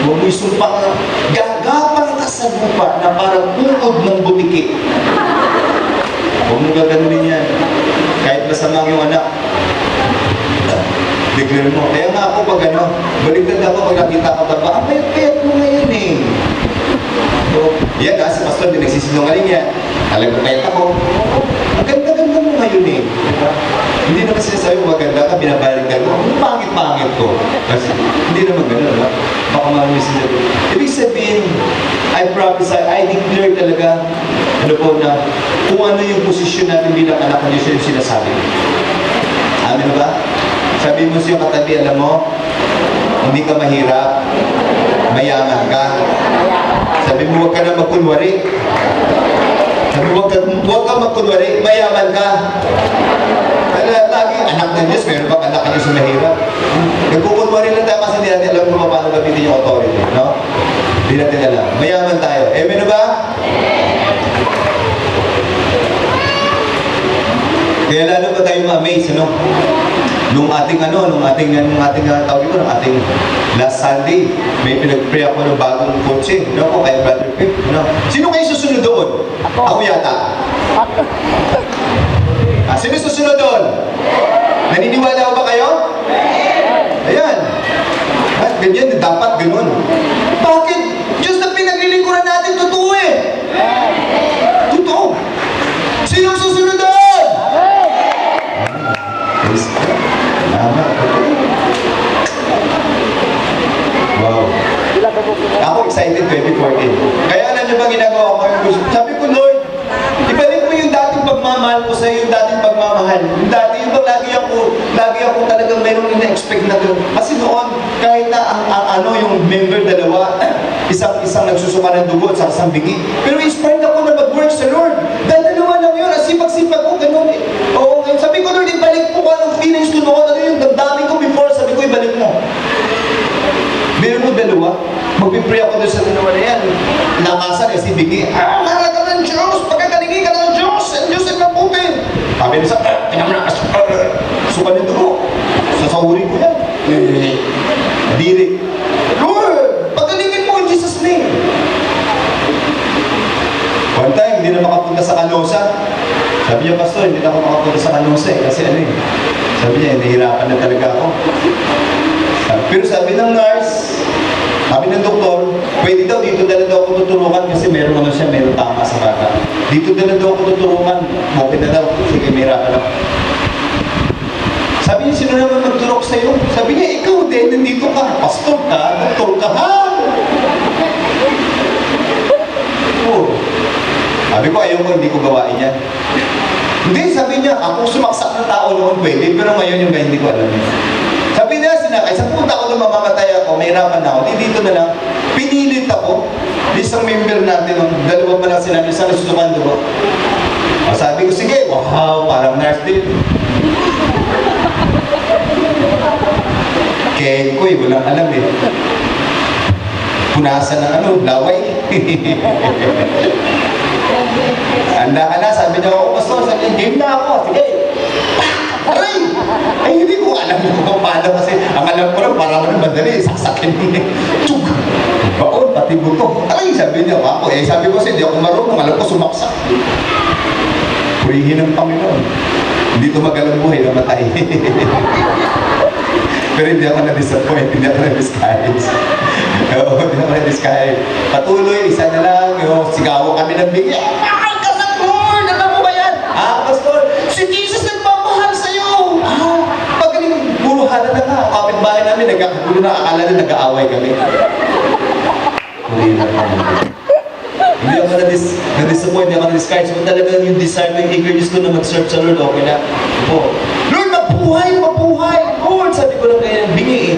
huwag mo isumpa ka, gagapang ka sa lupa na parang bukod ng butiki. Huwag mo gaganunin yan. Kahit masama ang iyong anak, declare mo. Kaya nga ako pag baligtad ako pag nakita ka ba, ang payat-payat mo ngayon eh. So, yan si pastor, din nagsisinungaling yan. Alam ko kahit ako, ang ganda-ganda mo ngayon eh. Diba? Hindi naman sinasabi mo maganda ka, binabalikan mo. Ang pangit-pangit ko. Kasi hindi naman gano'n, diba? Baka marami sinabi. Ibig sabihin, I prophesy, I declare talaga, ano po na, kung ano yung posisyon natin bilang anak ng Diyos, yung sinasabi. Amin ba? Sabi mo siya katabi, alam mo, hindi ka mahirap, mayaman ka. Sabi mo, huwag ka na magkunwari. Sabi mo, huwag ka magkunwari, mayaman ka. Kaya lagi, anak ng Diyos, meron pa anak ng Diyos na mahirap. Nagkukunwari lang tayo kasi hindi natin alam kung paano gamitin yung authority, no? Hindi natin alam. Mayaman tayo. Amen na ba? Kaya lalo pa tayo ma-amaze, ano? Nung ating tawag ko, nung ating last Sunday, may pinag-pray ako ng bagong coaching, no? Kay Brother Pip, no? Sino kayo susunod doon? Ako yata. Sino susunod doon? Naniniwala ba kayo? Ayan. Ganyan, dapat ganun. Bakit? Diyos na pinaglilingkuran natin, totoo eh. Totoo. Sino susunod doon? Wow. Ako excited 2014. Kaya alam niyo ba ginagawa ko? Sabi ko, Lord, ibalik mo yung dating pagmamahal ko sa iyo, yung dating pagmamahal. Yung dati, yung bang lagi ako talagang mayroong ina-expect na gano'n. Kasi noon, kahit na yung member dalawa, isang nagsusuka ng dugo at isang bingi. Pero inspired ako na mag-work sa Lord. Dahil dalawa lang yun, at sipag-sipag ko, gano'n eh. Oo, ngayon sabi ko, Lord, ibalik mo ka ng feelings ko noon. Ano yung damdamin ko before, sabi ko, ibalik mo. Meron mo dalawa, magpipray ako doon sa dalawa na yan. Nakasan eh, si Biggie, mahal ka ng Diyos, pagkakalingin ka ng Diyos, ang Diyos ay mabuti. Sabi niya sa, suka ng dugo, sasahurin ko yan. Diri. Lord, pagkalingin mo in Jesus' name. One time, hindi na makapunta sa Canosa. Sabi niya, Pastor, hindi na ako makapunta sa Canosa eh, kasi sabi niya, nahihirapan na talaga ako. Pero sabi ng nurse, sabi ng doktor, pwede daw, dito na daw ako tuturukan kasi meron tama sa bata. Dito na daw ako tuturukan, okay na daw, sige, may hirapan ako. Sabi niya, sino naman magturok sa'yo? Sabi niya, ikaw din, nandito ka, pastor ka, doktor ka, ha? Oh. Sabi ko, ayaw ko, hindi ko gawain yan. Hindi, sabi niya, ako sumaksak ng tao noon pwede, pero ngayon yung hindi ko alam niya. Sabi niya, kaysa punta ako doon, mamamatay ako, may hirapan na ako, dito na lang, pinilit ako, Isang member natin, dalawa pa lang sila, isang nasusukan doon. Sabi ko, sige, wow, parang nurse din. Kaya ko walang alam eh. Punasan ng laway. Handa ka na, sabi niya ako, pastor, sabi niya, game na ako, sige. Aray! Ay, hindi ko alam kung paano kasi ang alam ko lang, parang naman madali, sasakin mo eh. Tsug! Baon, pati buto. Aray, sabi niya, ako sabi ko kasi, hindi ako marunong, alam ko sumaksak. Purihin ng Panginoon. Hindi tumagal ang buhay, namatay. Pero hindi ako na-disappoint, hindi ako na-discourage. Oo, hindi ako na-discourage. Patuloy, isa na lang, sigawan kami ng bigay. Mahal ka ng Lord! Alam mo ba yan? Pastor, si Jesus nagmamahal sa'yo! Pagaling, puro halata nga. Kapit-bahay namin, nagkakagulo na, akala na nag-aaway kami. Purihin ng Panginoon. Hindi ako na-disappoint, hindi ako na-discourage. Kung talagang yung desire mo, yung eagerness ko na mag-serve sa Lord, okay na. Lord, mabuhay, mabuhay! Lord, sabi ko lang kaya bingi eh.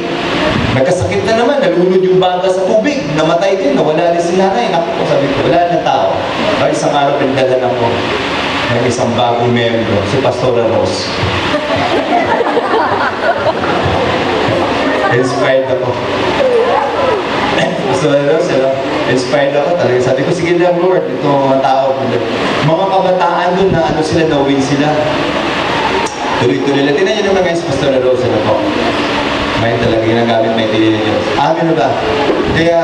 Nagkasakit na naman, nalunod yung bangka sa tubig, namatay din, nawala din si nanay. Naku, sabi ko, wala na tao. Kaya isang araw, pinagdalan ako ng isang bagong membro, si Pastora Rose. Inspired ako. Pastora Rose, inspired ako talaga. Sabi ko, sige lang Lord, ito mga tao. Mga kabataan doon na sila, na-win sila. Tuloy-tuloy lang. Tingnan nyo naman guys, Pastor Rose na po. Ngayon talaga ginagamit may pinili nyo. Amin na ba? Kaya,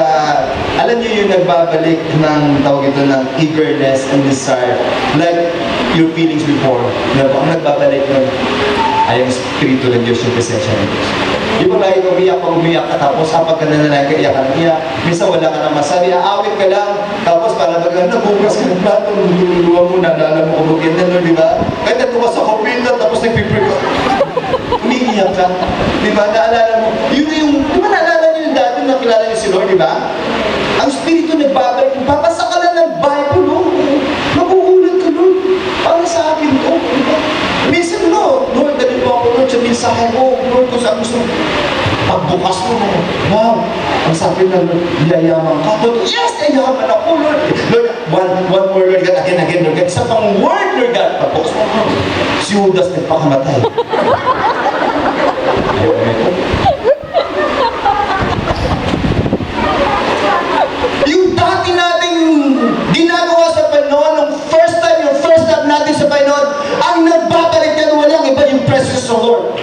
alam nyo yung nagbabalik ng tawag ito ng eagerness and desire. Like your feelings before. Ang nagbabalik nun ay ang Espiritu ng Diyos, yung presensya ng Diyos. Di ba lagi umiyak ka tapos kapag ka nananay ka, iyak ka ng iyak. Minsan wala ka nang masabi, aawit ka lang. Tapos para pag nabukas ka ng plato, nululuwa mo, nalala mo kung maganda, di ba? Kahit natuwa sa kopita, tapos nagpiprig ka. Umiiyak ka. Di ba? Naalala mo. Yun yung, di ba naalala niyo yung dati na kilala niyo si Lord, di ba? Ang Espiritu nagbabalik. Papasa ka lang ng Bible, no? Magugulat ka, Lord. Para sa akin, oh, di ba? Minsan, no, Lord, dali po ako, Lord, sa mensahe ko, Lord, kung saan gusto mo. Pagbukas mo, wow, ang sabi na, Lord, yayaman ka. Lord, yes, yayaman ako, Lord. Lord, one more, Lord God, again, Lord God. Isa pang word, Lord God. Pagbukas mo, Lord. Si Judas nagpakamatay. Ayaw na ito. Yung dati nating ginagawa sa Panginoon, yung first time natin sa Panginoon, ang nagbabalik yan, walang iba yung presence of Lord.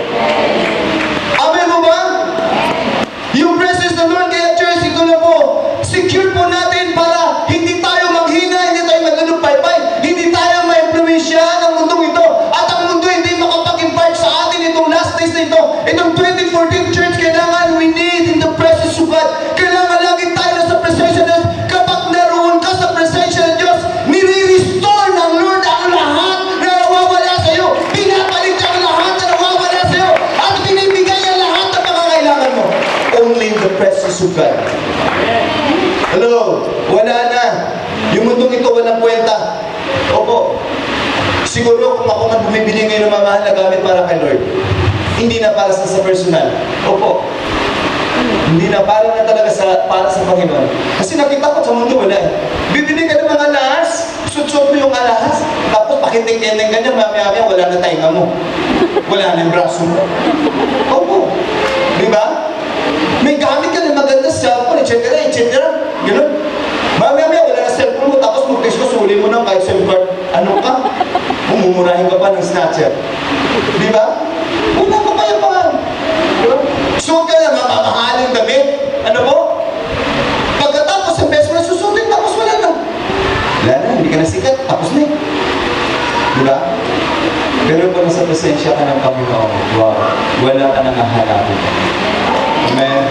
Amen mo ba? Yung presence of Lord, kaya church, ito na po, secure po natin para hindi tayo maghina, hindi tayo maglunumpay-pay, hindi tayo ma-impluensya ng mundong ito, at ang mundo hindi makapag-impart sa atin itong last days na ito. Itong 2014 church, kailangan we need in the presence of God. Kailangan lagi tayo nasa presensya ng Diyos. Kapag naroon ka sa presensya ng Diyos, nire-restore ng Lord ang lahat na nawawala sa iyo. Pinapalik ang lahat na nawawala sa iyo. At binibigay ang lahat ng pangangailangan mo. Only in the presence of God. Hello? Wala na. Yung mundong ito walang kwenta. Opo. Siguro kung ako man bumibili ngayon ng mamahal na gamit para kay Lord, hindi na para sa personal. Opo. Hindi na para na talaga para sa Panginoon. Kasi nakita ko sa mundo, wala eh. Bibili ka ng mga alahas, suot mo yung alahas, tapos pakiting-tendeng ka niya, mamaya-maya wala na tainga mo. Wala na yung braso mo. Opo. Di ba? May gamit ka ng maganda cellphone, etc. Ganun. Mamaya-maya wala na cellphone mo, tapos mag-text ko, suli mo na kahit SIM card. Ano ka? Umumurahin ka pa ng snatcher. Di ba? Wala ka pa yung pangalan. Diba? Suot ka na, mamamahaling damit. Ano po? Pagkatapos, ang best friend, susutin, tapos wala na. Wala na, hindi ka na sikat, tapos na. Diba? Pero pag nasa presensya ka ng Panginoon, wow, wala ka nang hahanapin. Amen.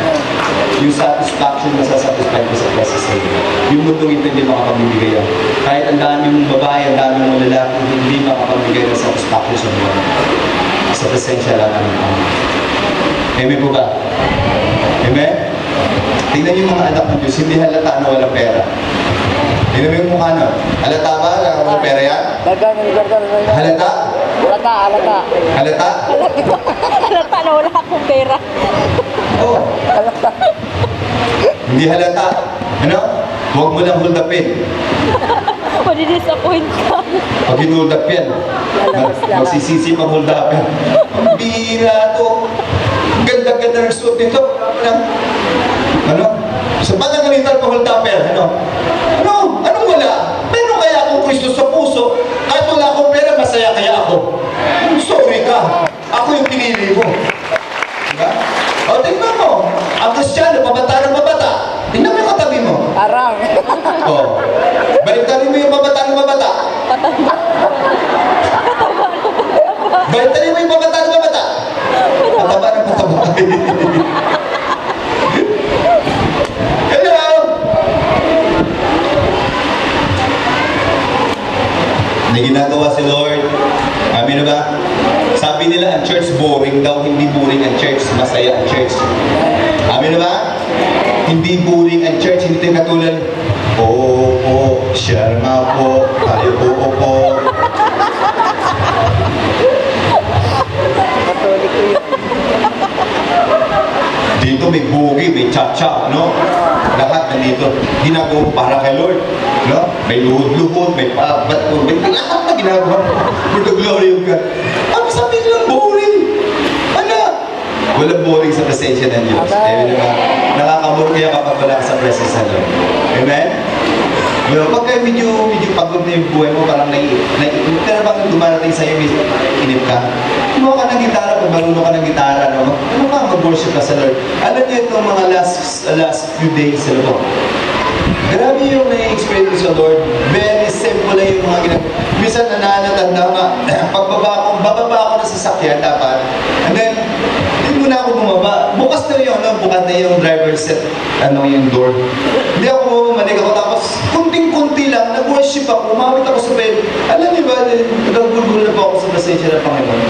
Yung satisfaction na sasatisfy ko sa presence sa iyo. Yung mundong ito hindi makapamibigay yan. Kahit ang dami mong babae, ang dami mong lalaki, hindi makapamibigay ng satisfaction sa buwan. Sa presensya lang ng Panginoon. Amen po ba? Amen? Tingnan yung mga anak ng Diyos, hindi halata na walang pera. Tingnan mo yung mukha na. Halata ba na walang pera yan? Halata? Halata. Halata? Halata na wala akong pera. Oo. Hindi halata. Ano? Huwag mo lang hold upin. Madi-disappoint ka. Pag in-hold up yan, magsisisi pang hold upin. Ang bira to. Ang ganda-ganda ng suot nito. Ano? Sa pananganital pang hold upin, ano? Ano? Anong wala? Meron kaya akong Kristo sa puso? Kahit wala akong pera, masaya kaya ako. Sorry ka. Ako yung pinili mo. Diba? O, tingnan mo. Ang Kristiyano, pabata ng pabata. Tingnan mo yung katabi mo. Arang. O, baliktarin mo yung pabata ng pabata. Baliktarin mo yung pabata ng pabata. Pataba ng pataba. Hello? May ginagawa si Lord. Amin ba? Sabi nila ang church boring daw, hindi boring ang church, masaya ang church. Amin ba? Hindi boring ang church, hindi tayo katulad. Oo, Sharma po, tayo po. Katolik ko yun. Dito may bugi, may cha-cha, no? Lahat nandito. Ginagawa mo para kay Lord. No? May luhod-luhod, may pabat, may lahat na ginagawa. For the glory of God. Ang sabi nila, boring. Ano? Walang boring sa presensya ng Diyos. Amen. Diba? Nakakamur kaya kapag wala ka sa presensya ng Lord. Amen? Well, pagka medyo pagod na yung buhay mo, parang pero bang dumarating sa'yo, inip ka? Kumuha ka ng gitara, kung marunong ka ng gitara, no? Ano ka, mag-worship ka sa Lord. Alam niyo itong mga last few days, ano po? Grabe yung na-experience sa Lord. Very simple lang yung mga ginagawa. Minsan nananatanda nga, bababa ako ng sasakyan dapat. And then, hindi muna ako bumaba. Bukas na bukas na yung driver set, yung door. Hindi ako bumalik ako. Tapos, kunting-kunti lang, nag-worship ako, umawit ako sa bed. Alam niyo ba, nagagulgul na po ako sa presensya ng Panginoon.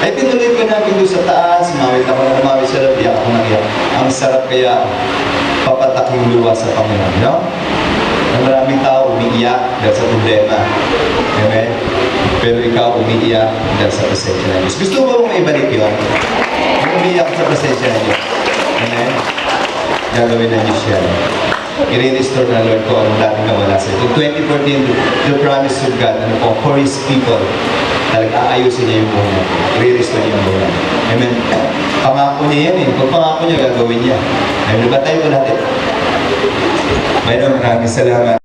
Ay, tinuloy ko namin doon sa taas, umawit sa loob, iyak ako nang iyak. Ang sarap kaya papataking luwa sa Panginoon, no? Ang maraming tao umiiyak dahil sa problema. Amen? Pero ikaw umiiyak dahil sa presensya ng Diyos. Gusto mo mong ibalik yun? Kung umiiyak sa presensya ng Diyos. Amen? Gagawin ng Diyos yan. I-restore na Lord ko ang dating nawala sa ito. 2014, the promise of God, for His people, talagang aayusin niya yung buhay. I-restore niya yung buhay. Amen? Pangako niya yan eh. Pag pangako niya, gagawin niya. Amen? Ba tayo ko natin? Mayroon, maraming salamat.